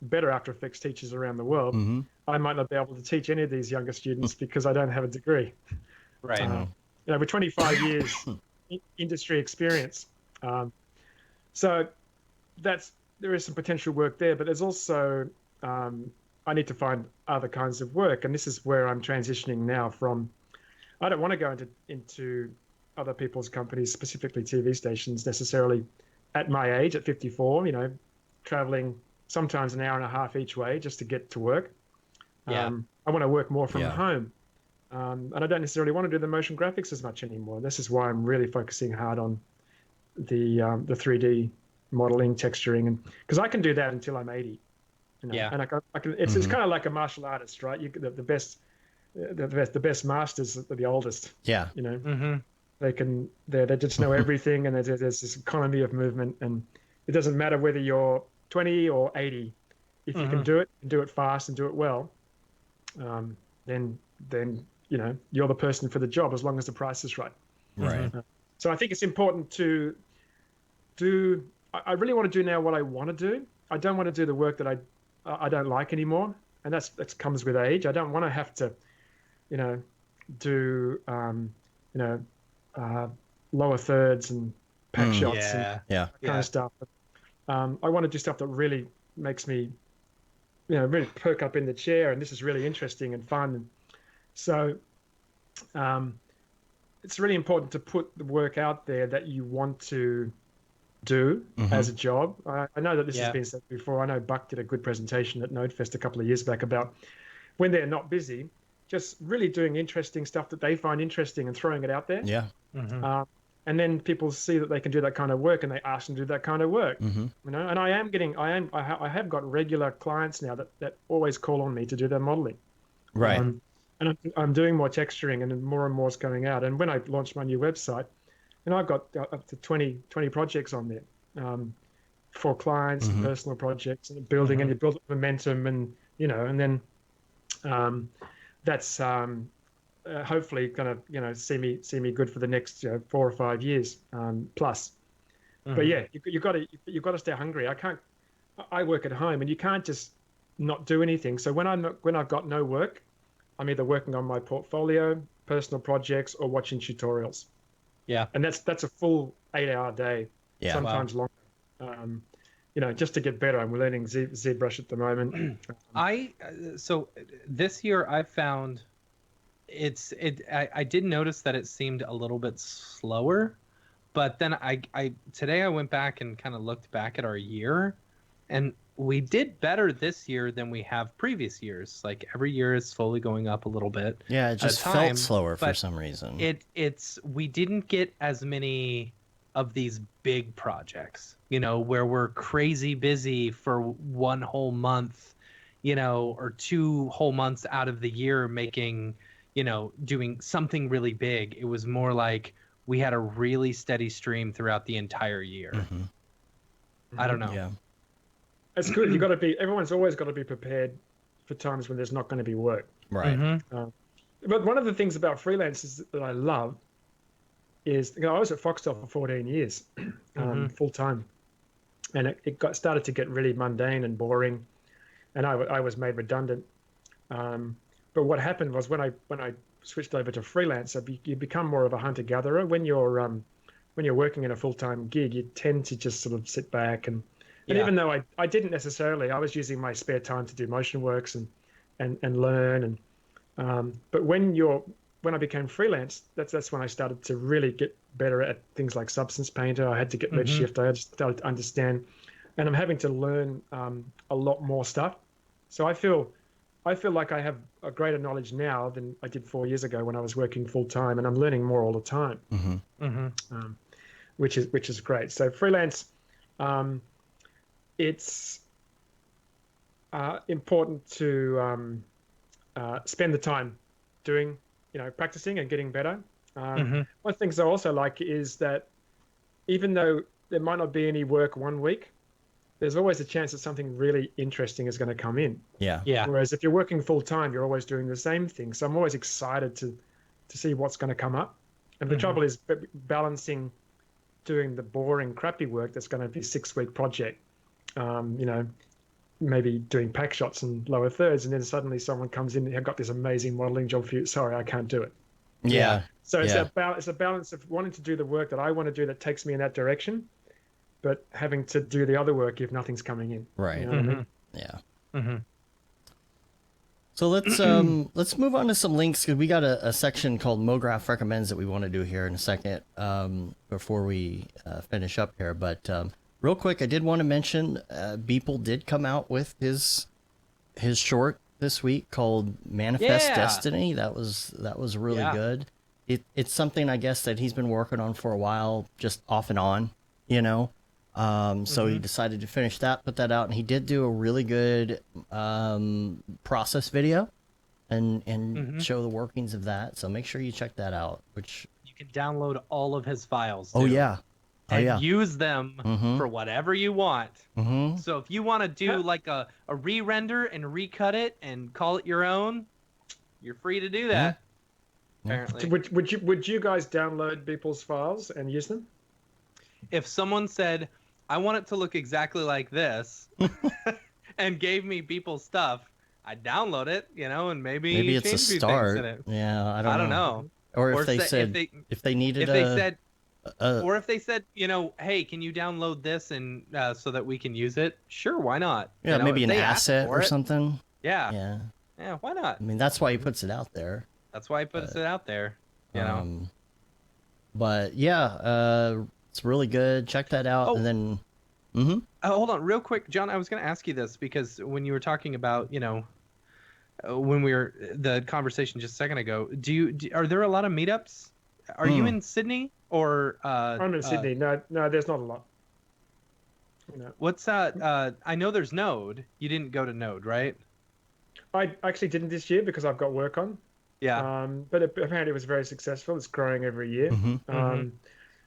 better After Effects teachers around the world, Mm-hmm. I might not be able to teach any of these younger students because I don't have a degree. Right. With 25 years industry experience, so there is some potential work there, but there's also I need to find other kinds of work, and this is where I'm transitioning now from. I don't want to go into other people's companies, specifically TV stations, necessarily at my age, at 54. Traveling sometimes an hour and a half each way just to get to work. Yeah. I want to work more from Yeah. home, and I don't necessarily want to do the motion graphics as much anymore. This is why I'm really focusing hard on the 3D modeling, texturing, and because I can do that until I'm 80. Yeah. And I can. It's kind of like a martial artist, right? The best masters are the oldest. Yeah. Mm-hmm. They just know everything, and there's this economy of movement, and it doesn't matter whether you're 20 or 80. If you can do it fast and do it well, then you're the person for the job, as long as the price is right. Right. So I think it's important to do. I really want to do now what I want to do. I don't want to do the work that I don't like anymore, and that comes with age. I don't want to have to, do lower thirds and pack shots and Yeah. Yeah. kind of stuff. I want to do stuff that really makes me, really perk up in the chair, and this is really interesting and fun. So it's really important to put the work out there that you want to do as a job. I know that this has been said before. I know Buck did a good presentation at NodeFest a couple of years back about when they're not busy, just really doing interesting stuff that they find interesting and throwing it out there. Yeah. And then people see that they can do that kind of work, and they ask them to do that kind of work. And I have got regular clients now that always call on me to do their modeling. Right. And I'm doing more texturing, and more is coming out. And when I launched my new website, and I've got up to 20 projects on there for clients, and personal projects, and building, and you build up momentum, and and then that's hopefully going to see me good for the next 4 or 5 years plus. But yeah, you got to stay hungry. I work at home, and you can't just not do anything. So when I've got no work, I'm either working on my portfolio, personal projects, or watching tutorials. Yeah. And that's a full 8-hour day, Yeah. sometimes longer. Just to get better. I'm learning ZBrush at the moment. So this year I found I did notice that it seemed a little bit slower, but then today I went back and kind of looked back at our year, and we did better this year than we have previous years. Like every year is slowly going up a little bit. Yeah, it just felt slower for some reason. We didn't get as many of these big projects, where we're crazy busy for one whole month, or 2 whole months out of the year making, doing something really big. It was more like we had a really steady stream throughout the entire year. I don't know. Yeah. It's good. Everyone's always got to be prepared for times when there's not going to be work. Right. But one of the things about freelance is that I love is, I was at Foxtel for 14 years, full time, and it started to get really mundane and boring, and I was made redundant. But what happened was when I switched over to freelancer, you become more of a hunter gatherer. When you're working in a full time gig, you tend to just sort of sit back and even though I didn't necessarily, I was using my spare time to do motion works and learn but when I became freelance, that's when I started to really get better at things like Substance Painter. I had to get Redshift. I had to start to understand, and I'm having to learn a lot more stuff. So I feel like I have a greater knowledge now than I did 4 years ago when I was working full time, and I'm learning more all the time, which is great. So freelance, it's important to spend the time doing, practicing and getting better. One of the things I also like is that even though there might not be any work one week, there's always a chance that something really interesting is going to come in. Yeah. Whereas if you're working full time, you're always doing the same thing. So I'm always excited to see what's going to come up. And the trouble is balancing doing the boring, crappy work that's going to be a 6-week project. Maybe doing pack shots and lower thirds, and then suddenly someone comes in and have got this amazing modeling job for you. Sorry, I can't do it. Yeah. So it's a balance of wanting to do the work that I want to do that takes me in that direction, but having to do the other work if nothing's coming in. Right. You know what I mean? Yeah. So let's move on to some links, because we got a section called Mograph Recommends that we want to do here in a second before we finish up here. But real quick, I did want to mention Beeple did come out with his short this week called Manifest Destiny. That was really good. It's something, I guess, that he's been working on for a while, just off and on, so he decided to finish that, put that out, and he did do a really good process video and show the workings of that. So make sure you check that out. Which you can download all of his files. Oh yeah. And use them for whatever you want. So if you want to do like a re-render and recut it and call it your own, you're free to do that. Apparently. Would you guys download Beeple's files and use them? If someone said, I want it to look exactly like this, and gave me Beeple's stuff, I'd download it, and maybe it's a change start. In it. Yeah, I don't know. Or if they said if they needed or if they said, hey, can you download this and so that we can use it? Sure, why not? Yeah, maybe an asset or something. Yeah, why not? I mean, that's why he puts it out there. That's why he puts it out there. But yeah, it's really good. Check that out, and then. Hold on, real quick, John. I was going to ask you this because when you were talking about, when we were the conversation just a second ago, are there a lot of meetups? Are you in Sydney or? I'm in Sydney. No, there's not a lot. No. What's that? I know there's Node. You didn't go to Node, right? I actually didn't this year because I've got work on. Yeah. But apparently it was very successful. It's growing every year.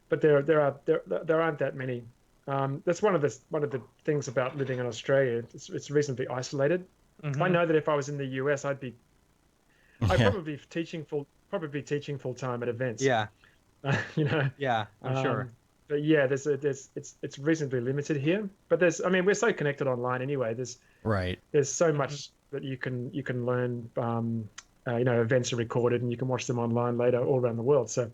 But there aren't that many. That's one of the things about living in Australia. It's reasonably isolated. I know that if I was in the US, I'd probably be teaching full time at events. Yeah. Yeah, I'm sure. But yeah, it's reasonably limited here. But we're so connected online anyway. There's so much that you can learn. Events are recorded and you can watch them online later all around the world. So.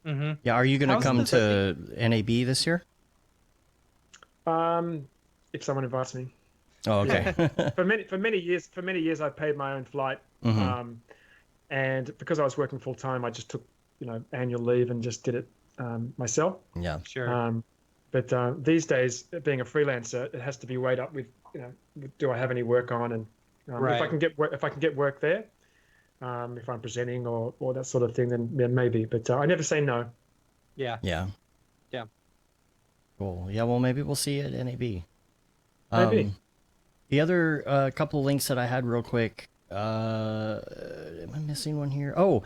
Yeah, are you going to come to NAB this year? If someone invites me. Oh, okay. Yeah. For many years, I paid my own flight, and because I was working full time, I just took annual leave and just did it myself. Yeah, sure. But these days, being a freelancer, it has to be weighed up with do I have any work on, and if I can get work there, if I'm presenting or that sort of thing, then maybe. But I never say no. Yeah. Yeah. Cool. Yeah, well, maybe we'll see you at NAB. Maybe. The other couple of links that I had real quick. Am I missing one here? Oh,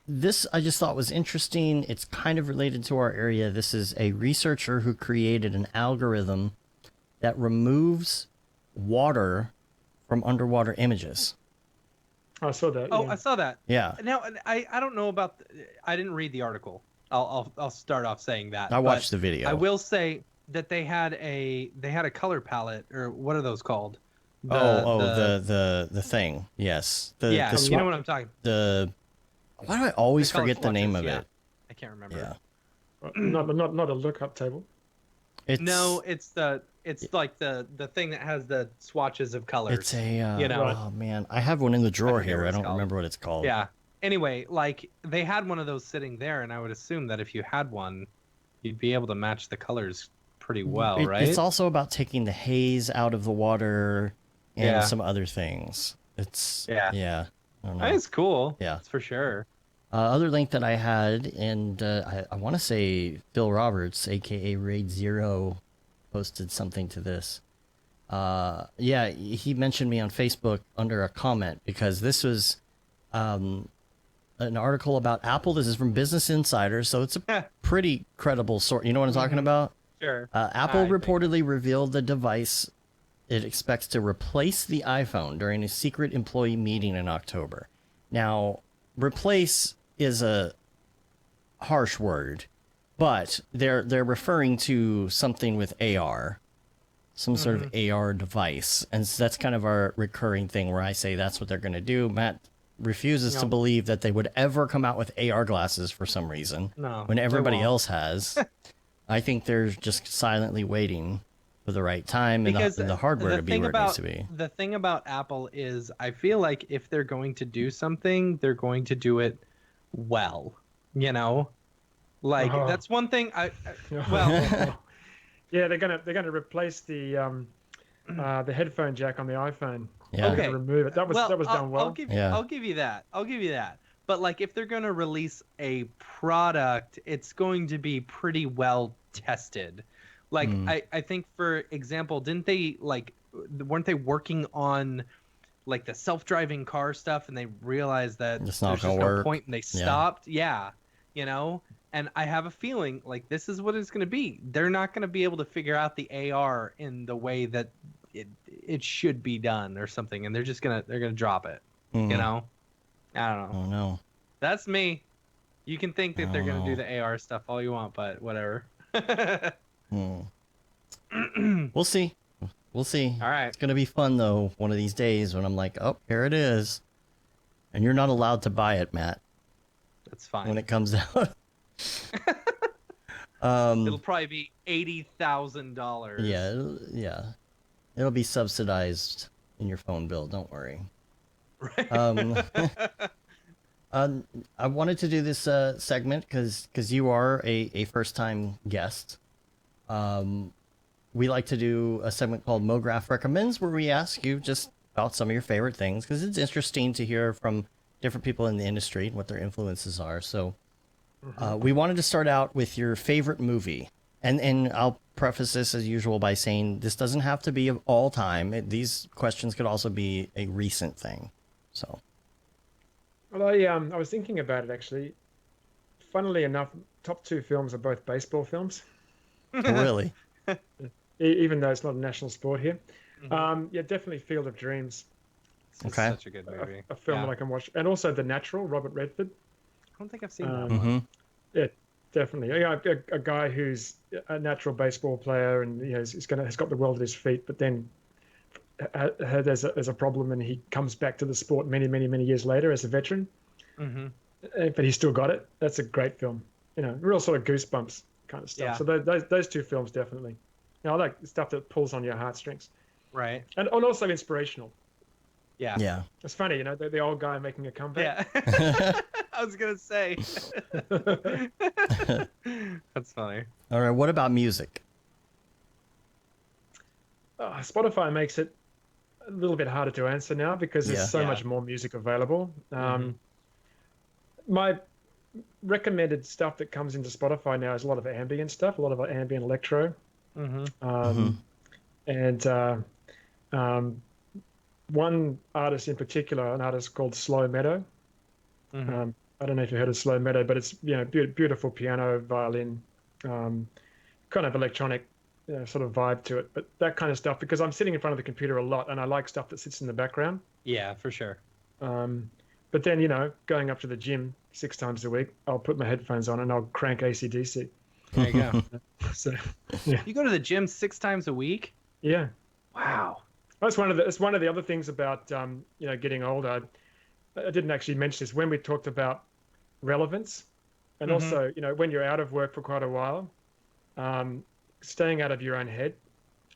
this I just thought was interesting. It's kind of related to our area. This is a researcher who created an algorithm that removes water from underwater images. I saw that. Oh, yeah. I saw that. Yeah. Now, I don't know about. I didn't read the article. I'll start off saying that. I watched But the video. I will say that they had a color palette, or what are those called? The thing. Yes. Yeah, you know what I'm talking. The why do I The always color forget the name swatches, of yeah. it? I can't remember. Yeah. Not a lookup table. It's No, it's like the thing that has the swatches of colors. It's a you know. Right. oh man, I have one in the drawer forget here. what I it's don't called. remember what it's called. Yeah. Anyway, like they had one of those sitting there, and I would assume that if you had one, you'd be able to match the colors pretty well, right? It's also about taking the haze out of the water and Yeah. some other things. It's Yeah. I don't know. It's cool. Yeah. That's for sure. Other link that I had, and I want to say Phil Roberts, aka Raid Zero, posted something to this. Yeah, he mentioned me on Facebook under a comment because this was an article about Apple. This is from Business Insider, so it's a pretty credible source. You know what I'm talking about? Sure. Apple I think- reportedly revealed the device it expects to replace the iPhone during a secret employee meeting in October. Now, replace is a harsh word, but they're referring to something with AR, some sort of AR device, and so that's kind of our recurring thing where I say that's what they're going to do. Matt refuses to believe that they would ever come out with AR glasses for some reason, No, when they everybody won't. else has. I think they're just silently waiting for the right time and Because the hardware to be thing where it about, needs to be. The thing about Apple is I feel like if they're going to do something, they're going to do it well, you know? Like that's one thing well, Yeah, they're gonna replace the headphone jack on the iPhone. Yeah. They're Okay. gonna remove it. That was done well. I'll give Yeah. I'll give you that. But like if they're going to release a product, it's going to be pretty well tested. Like I think for example, weren't they working on like the self-driving car stuff and they realized that It's not there's gonna just no work. point and they stopped? Yeah, you know? And I have a feeling like this is what it's going to be. They're not going to be able to figure out the AR in the way that it should be done or something, and they're gonna drop it. Mhm. You know, I don't know. Oh no. That's me. You can think that they're gonna do the AR stuff all you want, but whatever. We'll see. We'll see. All right. It's gonna be fun though. One of these days when I'm like, oh, here it is, and you're not allowed to buy it, Matt, That's fine. when it comes out. It'll probably be $80,000. Yeah, it'll be subsidized in your phone bill. Don't worry. Right. I wanted to do this segment because you are a first time guest. We like to do a segment called Mograph Recommends, where we ask you just about some of your favorite things because it's interesting to hear from different people in the industry and what their influences are. So we wanted to start out with your favorite movie. And I'll preface this as usual by saying this doesn't have to be of all time. These questions could also be a recent thing. So, Well, I was thinking about it actually. Funnily enough, top two films are both baseball films, really? even though it's not a national sport here. Mhm. Yeah, definitely Field of Dreams, It's Okay. such a good movie. a film Yeah. that I can watch, and also The Natural, Robert Redford. I don't think I've seen that Um, one. Mm-hmm. Yeah, definitely. Yeah, a guy who's a natural baseball player, and has got the world at his feet, but then there's a problem, and he comes back to the sport many years later as a veteran. Mm-hmm. But he's still got it. That's a great film. Real sort of goosebumps kind of stuff. Yeah. So those two films definitely. I like stuff that pulls on your heartstrings, Right. and also inspirational. Yeah. Yeah. It's funny, the old guy making a comeback. Yeah. I was gonna say. That's funny. All right. What about music? Spotify makes it a little bit harder to answer now because there's Yeah. so Yeah. much more music available. My recommended stuff that comes into Spotify now is a lot of ambient stuff, a lot of ambient electro. Mm-hmm. And one artist in particular, an artist called Slow Meadow. Mm-hmm. I don't know if you heard of Slow Meadow, but it's beautiful piano, violin, kind of electronic sort of vibe to it. But that kind of stuff, because I'm sitting in front of the computer a lot, and I like stuff that sits in the background. Yeah, for sure. But then, you know, going up to the gym 6 times a week, I'll put my headphones on and I'll crank AC/DC. There you go. So, yeah, You go to the gym 6 times a week? yeah. Wow. That's one of the other things about you know, getting older. I didn't actually mention this when we talked about relevance, and also, you know, when you're out of work for quite a while, staying out of your own head.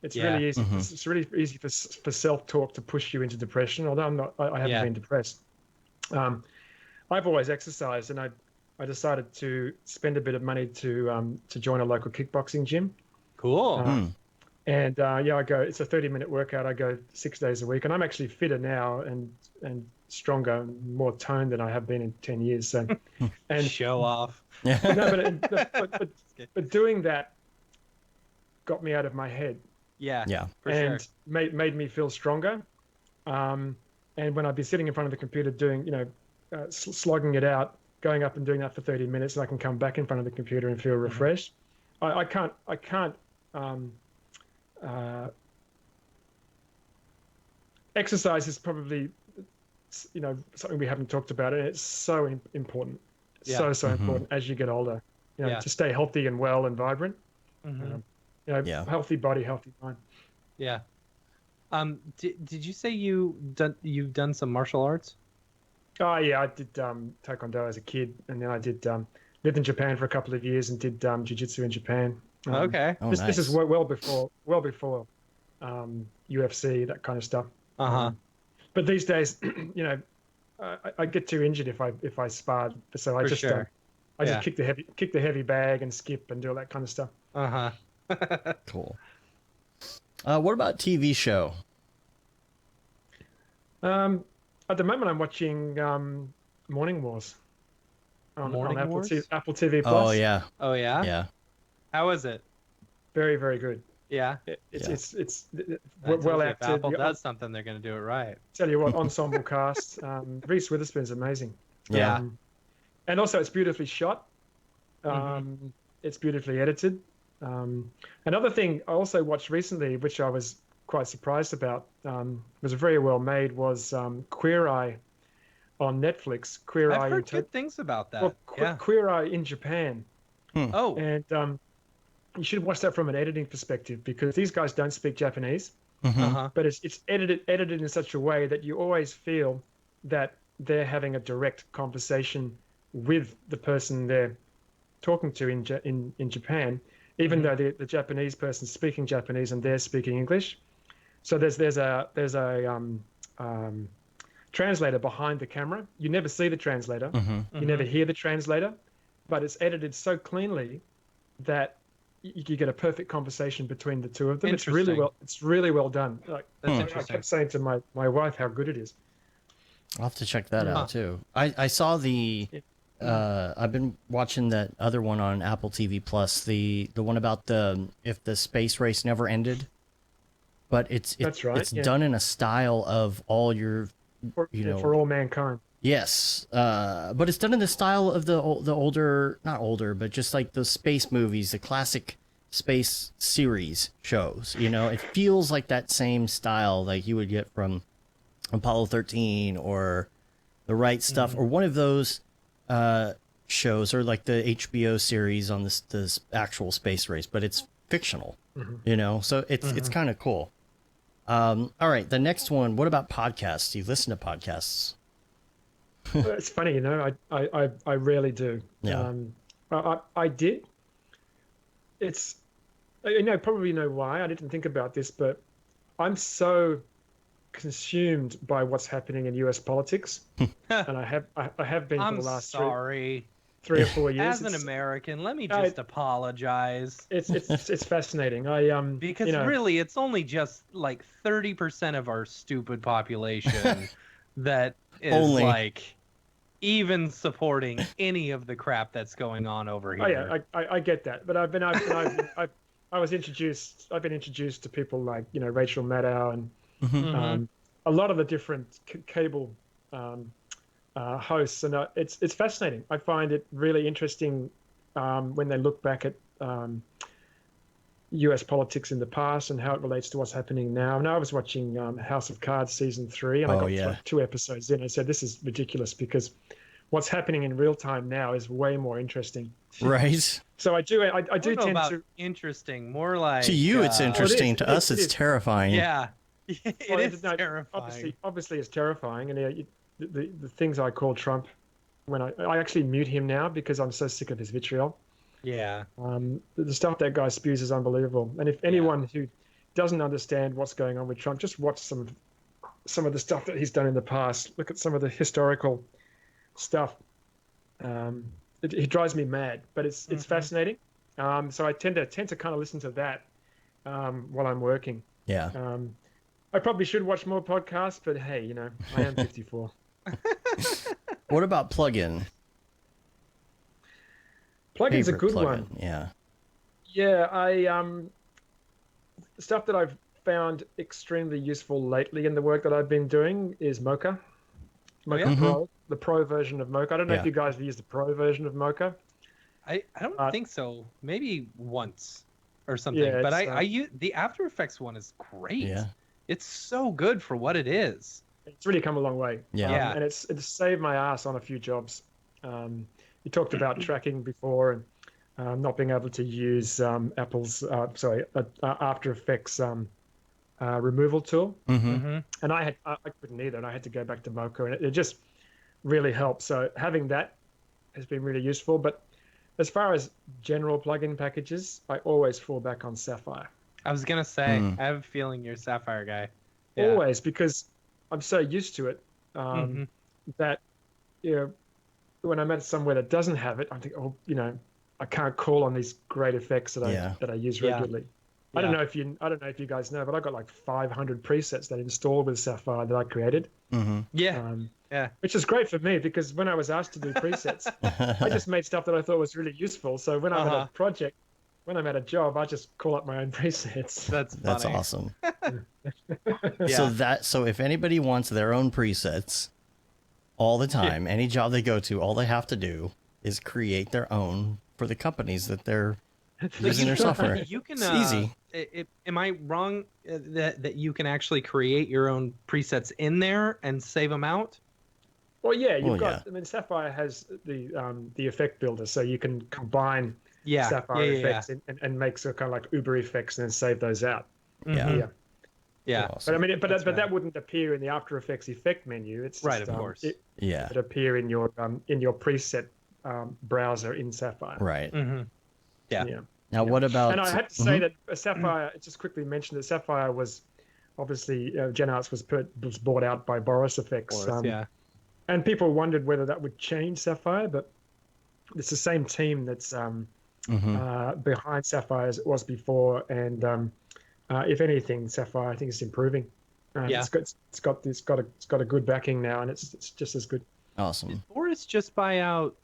It's Yeah. really easy. It's really easy for self-talk to push you into depression. Although I haven't Yeah. been depressed. I've always exercised, and I decided to spend a bit of money to join a local kickboxing gym. Cool. And yeah, I go. It's a 30-minute workout. I go 6 days a week, and I'm actually fitter now and stronger, and more toned than I have been in 10 years. So, and Show off. no, but doing that got me out of my head. Yeah. Yeah. For and sure. made me feel stronger. And when I'd be sitting in front of the computer doing, you know, slogging it out, going up and doing that for 30 minutes, and I can come back in front of the computer and feel refreshed. I can't. Exercise is probably, you know, something we haven't talked about, and it's so important. Yeah. So important as you get older. You know, Yeah. to stay healthy and well and vibrant. You know, Yeah. healthy body, healthy mind. Yeah. Did you say you've done some martial arts? Oh yeah, I did taekwondo as a kid, and then I did lived in Japan for a couple of years and did jiu-jitsu in Japan. Okay. Oh, This is nice. well before UFC, that kind of stuff. Uh-huh. But these days, you know, I get too injured if I spar, so I For just sure. I Yeah. just kick the heavy bag and skip and do all that kind of stuff. Uh-huh. Cool. What about TV show? At the moment, I'm watching Morning Wars on Morning Wars? Apple TV Oh Plus. yeah. Oh yeah? Yeah. How is it? Very, very good. Yeah. It's I told well you, if acted. Apple does something, they're gonna do it right. Tell you what, ensemble cast. Reese Witherspoon's amazing. Yeah. And also it's beautifully shot. Mm-hmm. It's beautifully edited. Another thing I also watched recently, which I was quite surprised about, was very well made, was Queer Eye on Netflix. Queer I've Eye heard good things about that. well, Yeah. Queer Eye in Japan. Oh. And you should watch that from an editing perspective, because these guys don't speak Japanese. Uh-huh. But it's edited in such a way that you always feel that they're having a direct conversation with the person they're talking to in Japan, even though the Japanese person's speaking Japanese and they're speaking English. So there's a translator behind the camera. You never see the translator. You never hear the translator, but it's edited so cleanly that you get a perfect conversation between the two of them. It's really well done. Like, That's I interesting. kept saying to my wife how good it is. I'll have to check that out too. I saw the I've been watching that other one on Apple TV Plus, the one about the if the space race never ended. But That's right, it's yeah. done in a style of all your For all mankind. yes, but it's done in the style of the older, not older, but just like the space movies, the classic space series shows. You know, it feels like that same style like you would get from Apollo 13 or The Right Stuff or one of those shows, or like the HBO series on this actual space race, but it's fictional. You know, so it's kind of cool. All right, the next one. What about podcasts? Do you listen to podcasts? It's funny, you know. I rarely do. Yeah. I did. It's, you know, probably know why. I didn't think about this, but I'm so consumed by what's happening in U.S. politics, and I have been for I'm the last sorry. three or 4 years. As an American, let me just apologize. It's fascinating. Because you know, really, it's only just like 30% of our stupid population that is Only. like even supporting any of the crap that's going on over here. Oh yeah, I get that, but I've been introduced to people like, you know, Rachel Maddow and a lot of the different cable hosts, and it's fascinating. I find it really interesting when they look back at U.S. politics in the past and how it relates to what's happening now. And I was watching House of Cards season 3, and I Oh got to yeah. like 2 episodes in. I said, this is ridiculous because what's happening in real time now is way more interesting. Right. So I do I do don't know tend about to. interesting, more like To you, it's Well, interesting. To us, it it's is. terrifying. Yeah, it Well, is no, terrifying. obviously, it's terrifying, and the things I call Trump, when I actually mute him now because I'm so sick of his vitriol. Yeah, The stuff that guy spews is unbelievable. And if anyone who doesn't understand what's going on with Trump, just watch some of the stuff that he's done in the past. Look at some of the historical stuff. It drives me mad, but it's fascinating. So I tend to kind of listen to that while I'm working. Yeah. I probably should watch more podcasts, but hey, I am 54. What about plugin? Plugin's a Favorite good plugin? one. Yeah. Yeah, stuff that I've found extremely useful lately in the work that I've been doing is Mocha. Mocha yeah? Pro, the Pro version of Mocha. I don't know Yeah. if you guys have used the Pro version of Mocha. I don't think so. Maybe once or something. Yeah, But it's, I use the After Effects one is great. Yeah. It's so good for what it is. it's really come a long way. Yeah. Yeah. And it's saved my ass on a few jobs. You talked about tracking before and not being able to use Apple's After Effects removal tool. Mm-hmm. And I couldn't either, and I had to go back to Mocha, and it just really helped. So having that has been really useful. But as far as general plugin packages, I always fall back on Sapphire. I was gonna say, I have a feeling you're a Sapphire guy. Yeah. Always, because I'm so used to it that when I'm at somewhere that doesn't have it, I'm thinking, I can't call on these great effects that I use regularly. I don't know if you guys know, but I've got like 500 presets that installed with Sapphire that I created. Mm-hmm. Yeah. Which is great for me because when I was asked to do presets, I just made stuff that I thought was really useful. So when I'm at a project, when I'm at a job, I just call up my own presets. That's funny. That's awesome. So if anybody wants their own presets all the time, any job they go to, all they have to do is create their own for the companies that they're using their software. You can. It's easy. Am I wrong that you can actually create your own presets in there and save them out? Well, yeah, you've got. I mean, Sapphire has the effect builder, so you can combine Sapphire effects and make sort of kind of like Uber effects and then save those out. Yeah. Awesome. But I mean, but that wouldn't appear in the After Effects effect menu. It's just, right, of course. It appear in your preset browser in Sapphire. Right. Mm-hmm. Yeah. Now, what about? And I had to say that Sapphire. Just quickly mention that Sapphire was obviously GenArts was bought out by Boris Effects. And people wondered whether that would change Sapphire, but it's the same team that's behind Sapphire as it was before. And if anything, Sapphire I think is improving. It's got a good backing now, and it's just as good. Awesome. Did Boris just buy out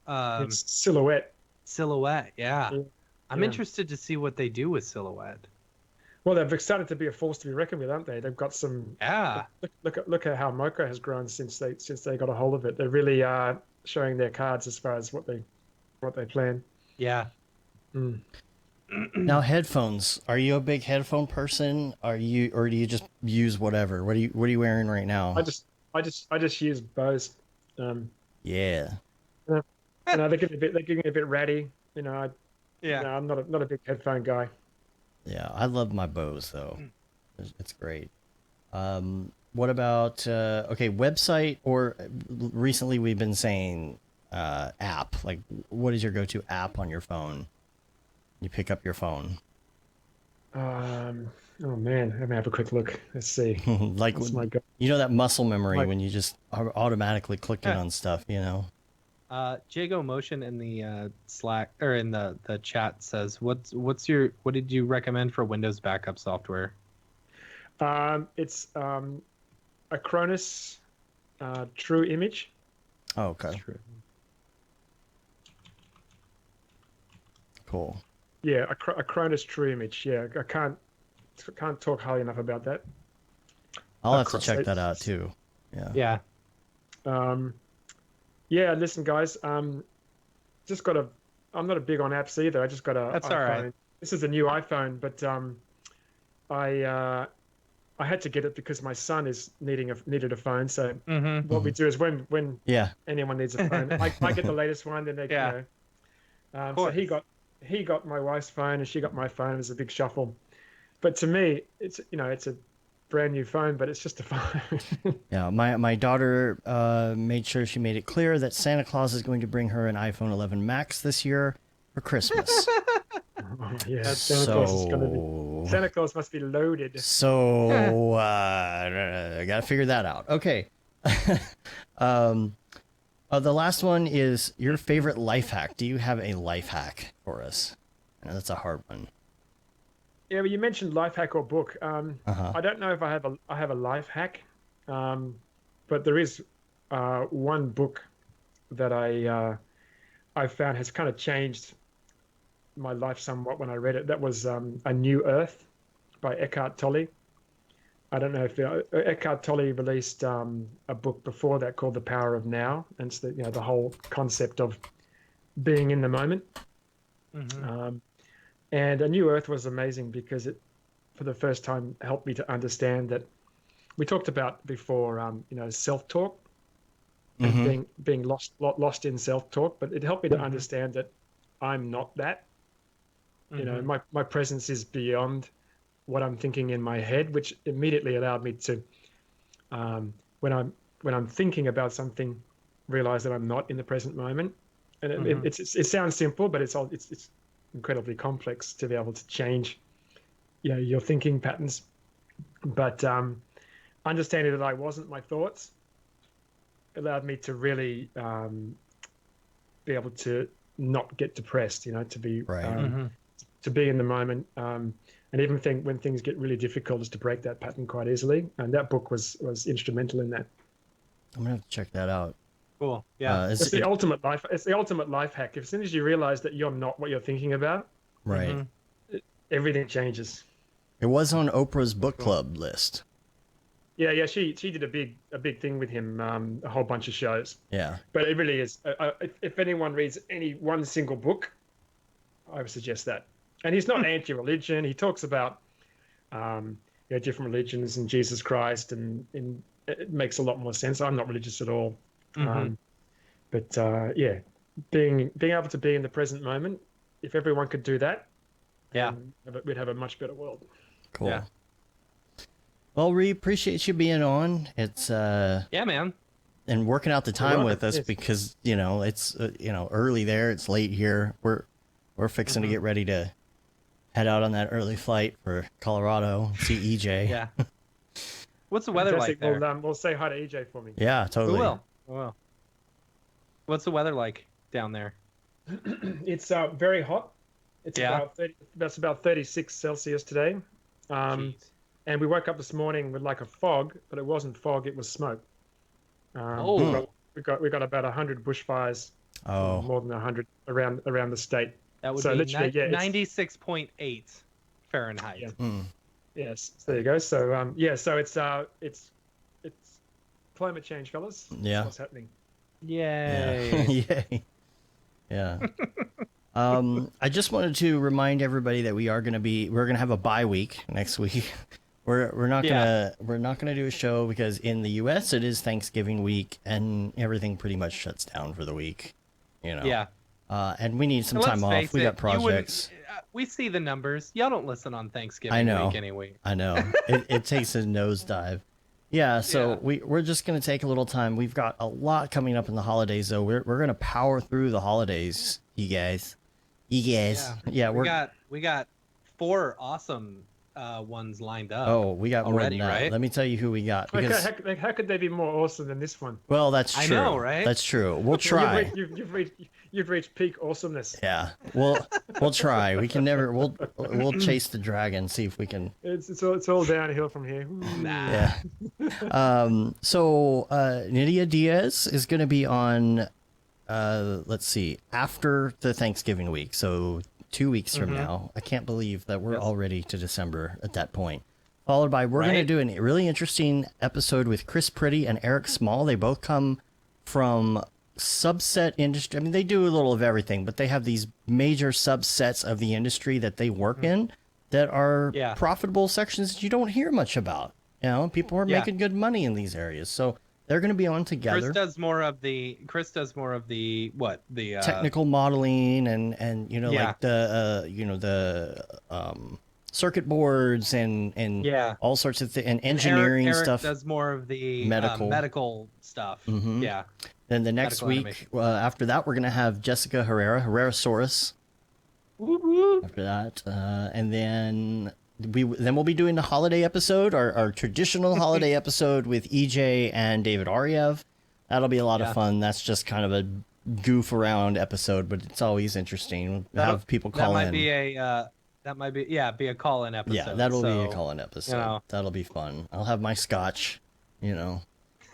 it's Silhouette? Silhouette, yeah. I'm interested to see what they do with Silhouette. Well, they've started to be a force to be reckoned with, aren't they? They've got some. Yeah. Look at how Mocha has grown since they got a hold of it. They really are showing their cards as far as what they plan. Yeah. Now, headphones. Are you a big headphone person? Or do you just use whatever? What are you wearing right now? I just use Bose. Yeah. They're getting a bit ratty. I'm not a big headphone guy. Yeah, I love my Bose though. It's great. What about website, or recently we've been saying app. Like, what is your go-to app on your phone? You pick up your phone. Oh man, let me have a quick look. Let's see. Like, that muscle memory when you just are automatically clicking on stuff. Jago Motion in the Slack or in the chat says, what did you recommend for Windows backup software? It's Acronis True Image. Oh, okay. Cool. Yeah, Acronis True Image. Yeah, I can't talk highly enough about that. I'll have to check that out too. Yeah. Yeah, listen, guys. I'm not a big on apps either. I just got a. That's iPhone. all right. this is a new iPhone, but I I had to get it because my son is needed a phone. So Mm-hmm. what we do is when Yeah. anyone needs a phone, I get the latest one. Then they, Yeah. So course. he got my wife's phone and she got my phone. It was a big shuffle. But to me, it's it's a brand new phone, but it's just a phone. Yeah, my daughter made sure she made it clear that Santa Claus is going to bring her an iPhone 11 Max this year for Christmas. Yeah, That's Santa Claus must be loaded. So I gotta figure that out. Okay. The last one is your favorite life hack. Do you have a life hack for us? I know that's a hard one. Yeah, well, you mentioned life hack or book. Uh-huh. I don't know if I have a life hack, but there is one book that I found has kind of changed my life somewhat when I read it. That was A New Earth by Eckhart Tolle. I don't know if Eckhart Tolle released a book before that called The Power of Now, and it's the whole concept of being in the moment. Mm-hmm. And A New Earth was amazing because it, for the first time, helped me to understand that we talked about before, self-talk and Mm-hmm. being lost in self-talk, but it helped me to understand that I'm not that. Mm-hmm. My presence is beyond what I'm thinking in my head, which immediately allowed me to, when I'm thinking about something, realize that I'm not in the present moment. And Mm-hmm. it sounds simple, but it's incredibly complex to be able to change, your thinking patterns. But understanding that I wasn't my thoughts allowed me to really be able to not get depressed. Right. Mm-hmm. To be in the moment, and even think when things get really difficult, is to break that pattern quite easily. And that book was instrumental in that. I'm gonna have to check that out. Cool. Yeah. Is It's the it ultimate life. It's the ultimate life hack. As soon as you realize that you're not what you're thinking about, right? Mm-hmm. everything changes. It was on Oprah's book Cool. club list. Yeah. She did a big thing with him, a whole bunch of shows. Yeah. But it really is. If anyone reads any one single book, I would suggest that. And he's not anti-religion. He talks about different religions and Jesus Christ, and it makes a lot more sense. I'm not religious at all, Mm-hmm. but yeah, being able to be in the present moment. If everyone could do that, Yeah. we'd have a much better world. Cool. Yeah. Well, we appreciate you being on. It's Yeah, man. and working out the You're time welcome. with us Yes. because it's early there. It's late here. We're fixing to get ready to head out on that early flight for Colorado. See EJ. Yeah. What's the weather like Fantastic. there? We'll say hi to EJ for me. Yeah, We totally. will. We will. What's the weather like down there? It's very hot. It's Yeah. about 30. That's about 36 Celsius today. Jeez. And we woke up this morning with like a fog, but it wasn't fog; it was smoke. Oh. We got about 100 bushfires, Oh, more than 100 around the state. That would So be literally, yeah, it's- 96.8 Fahrenheit. Yeah. Yes, so there you go. So so it's climate change, fellas. That's Yeah. what's happening. Yay. yeah. Yay. Yeah. I just wanted to remind everybody that we're gonna have a bye week next week. We're not gonna do a show because in the U.S. it is Thanksgiving week and everything pretty much shuts down for the week. Yeah. And we need some And time let's off. face We it, got projects. we see the numbers. Y'all don't listen on Thanksgiving I know. week anyway. I know it takes a nosedive. Yeah, so Yeah. we're just gonna take a little time. We've got a lot coming up in the holidays, though. We're gonna power through the holidays, you guys. Yeah, We got 4 awesome ones lined up. Oh, we got more already, than that. right? Let me tell you who we got. Because, How could they be more awesome than this one? well, that's I true. know, right? That's true. We'll try. You've reached peak awesomeness. Yeah, we'll try. We can never. We'll chase the dragon. See if we can. It's all downhill from here. Nah. Yeah. So Nydia Diaz is going to be on. Let's see. After the Thanksgiving week, so 2 weeks from now. I can't believe that we're already to December at that point. Followed by we're going to do a really interesting episode with Chris Pretty and Eric Small. They both come from subset industry. I mean, they do a little of everything, but they have these major subsets of the industry that they work in that are profitable sections that you don't hear much about. You know, people are making good money in these areas, so they're going to be on together. Chris does more of the technical modeling and you know like the circuit boards and all sorts of things and engineering Eric stuff. Does more of the medical stuff. Yeah. Then the next week after that, we're gonna have Jessica Herrerasaurus. After that, and then we'll be doing the holiday episode, our traditional holiday episode with EJ and David Ariev. That'll be a lot of fun. That's just kind of a goof around episode, but it's always interesting. Have people call in. That might be a call-in episode. Yeah, that'll be a call-in episode. You know. That'll be fun. I'll have my scotch, you know.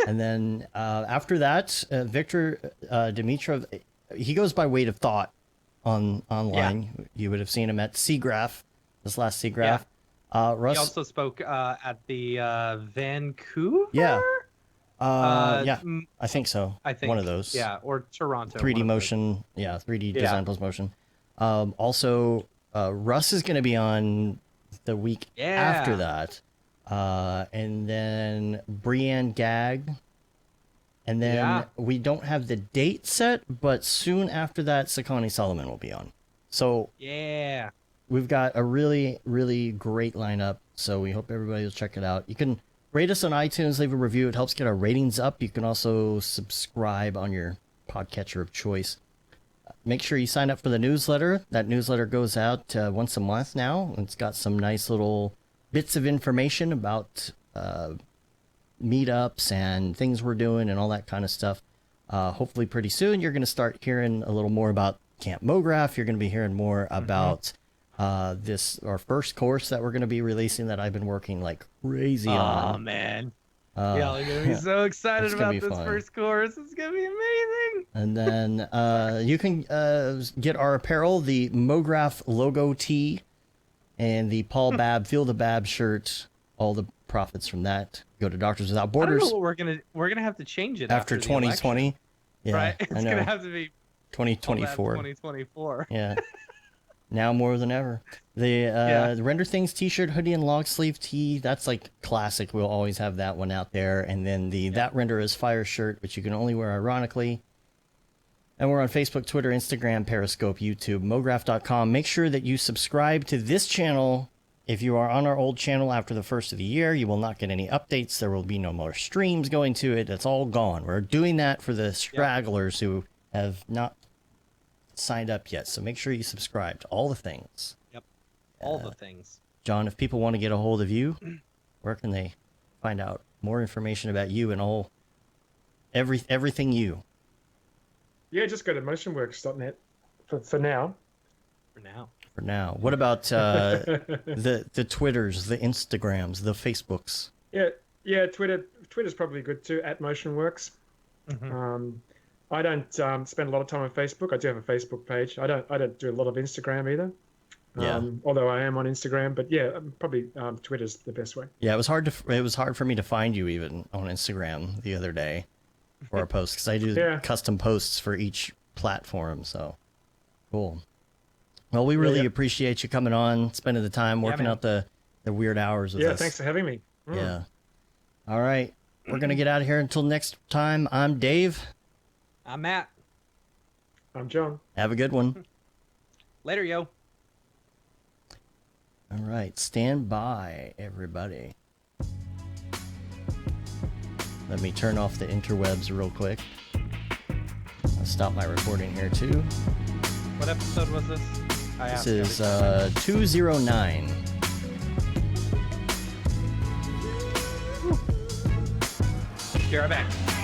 And then after that, Victor Dimitrov, he goes by Weight of Thought online. Yeah. You would have seen him at SIGGRAPH, this last SIGGRAPH. Russ, he also spoke at the Vancouver? Yeah. I think so. I think one of those. Yeah, or Toronto. 3D motion. 3D design plus motion. Also, Russ is going to be on the week after that. And then Brienne Gag. And then we don't have the date set, but soon after that, Sakani Solomon will be on. So we've got a really, really great lineup. So we hope everybody will check it out. You can rate us on iTunes, leave a review. It helps get our ratings up. You can also subscribe on your podcatcher of choice. Make sure you sign up for the newsletter. That newsletter goes out once a month now. It's got some nice little bits of information about meetups and things we're doing and all that kind of stuff. Hopefully pretty soon you're going to start hearing a little more about Camp Mograph. You're going to be hearing more about our first course that we're going to be releasing that I've been working like crazy on. Oh, man. We're going to be so excited about this first course. It's going to be amazing. And then you can get our apparel, the Mograph logo tee and the Paul Babb Feel the Babb shirt. All the profits from that go to Doctors Without Borders. I don't know what we're gonna have to change it after 2020. Yeah, right? It's gonna have to be 2024. 2024. Yeah. Now more than ever. The Render Things t-shirt, hoodie, and long sleeve tee, that's like classic. We'll always have that one out there. And then the That Render is Fire shirt, which you can only wear ironically. And we're on Facebook, Twitter, Instagram, Periscope, YouTube, Mograph.com. Make sure that you subscribe to this channel. If you are on our old channel after the first of the year, you will not get any updates. There will be no more streams going to it. It's all gone. We're doing that for the stragglers who have not signed up yet. So make sure you subscribe to all the things. Yep. All the things. John, if people want to get a hold of you, where can they find out more information about you and everything you? Yeah, just go to motionworks.net for now. For now. What about the Twitters, the Instagrams, the Facebooks? Yeah, Twitter's probably good too, at MotionWorks. I don't spend a lot of time on Facebook. I do have a Facebook page. I don't do a lot of Instagram either. Although I am on Instagram, but probably Twitter's the best way. Yeah, it was hard for me to find you even on Instagram the other day for a post because I do custom posts for each platform. So cool. Well, we really appreciate you coming on, spending the time working out the weird hours with us. Yeah, thanks for having me. Yeah. All right. We're going to get out of here until next time. I'm Dave. I'm Matt. I'm John. Have a good one. Later, yo. All right. Stand by, everybody. Let me turn off the interwebs real quick. I'll stop my recording here, too. What episode was this? This is 209. Be right back.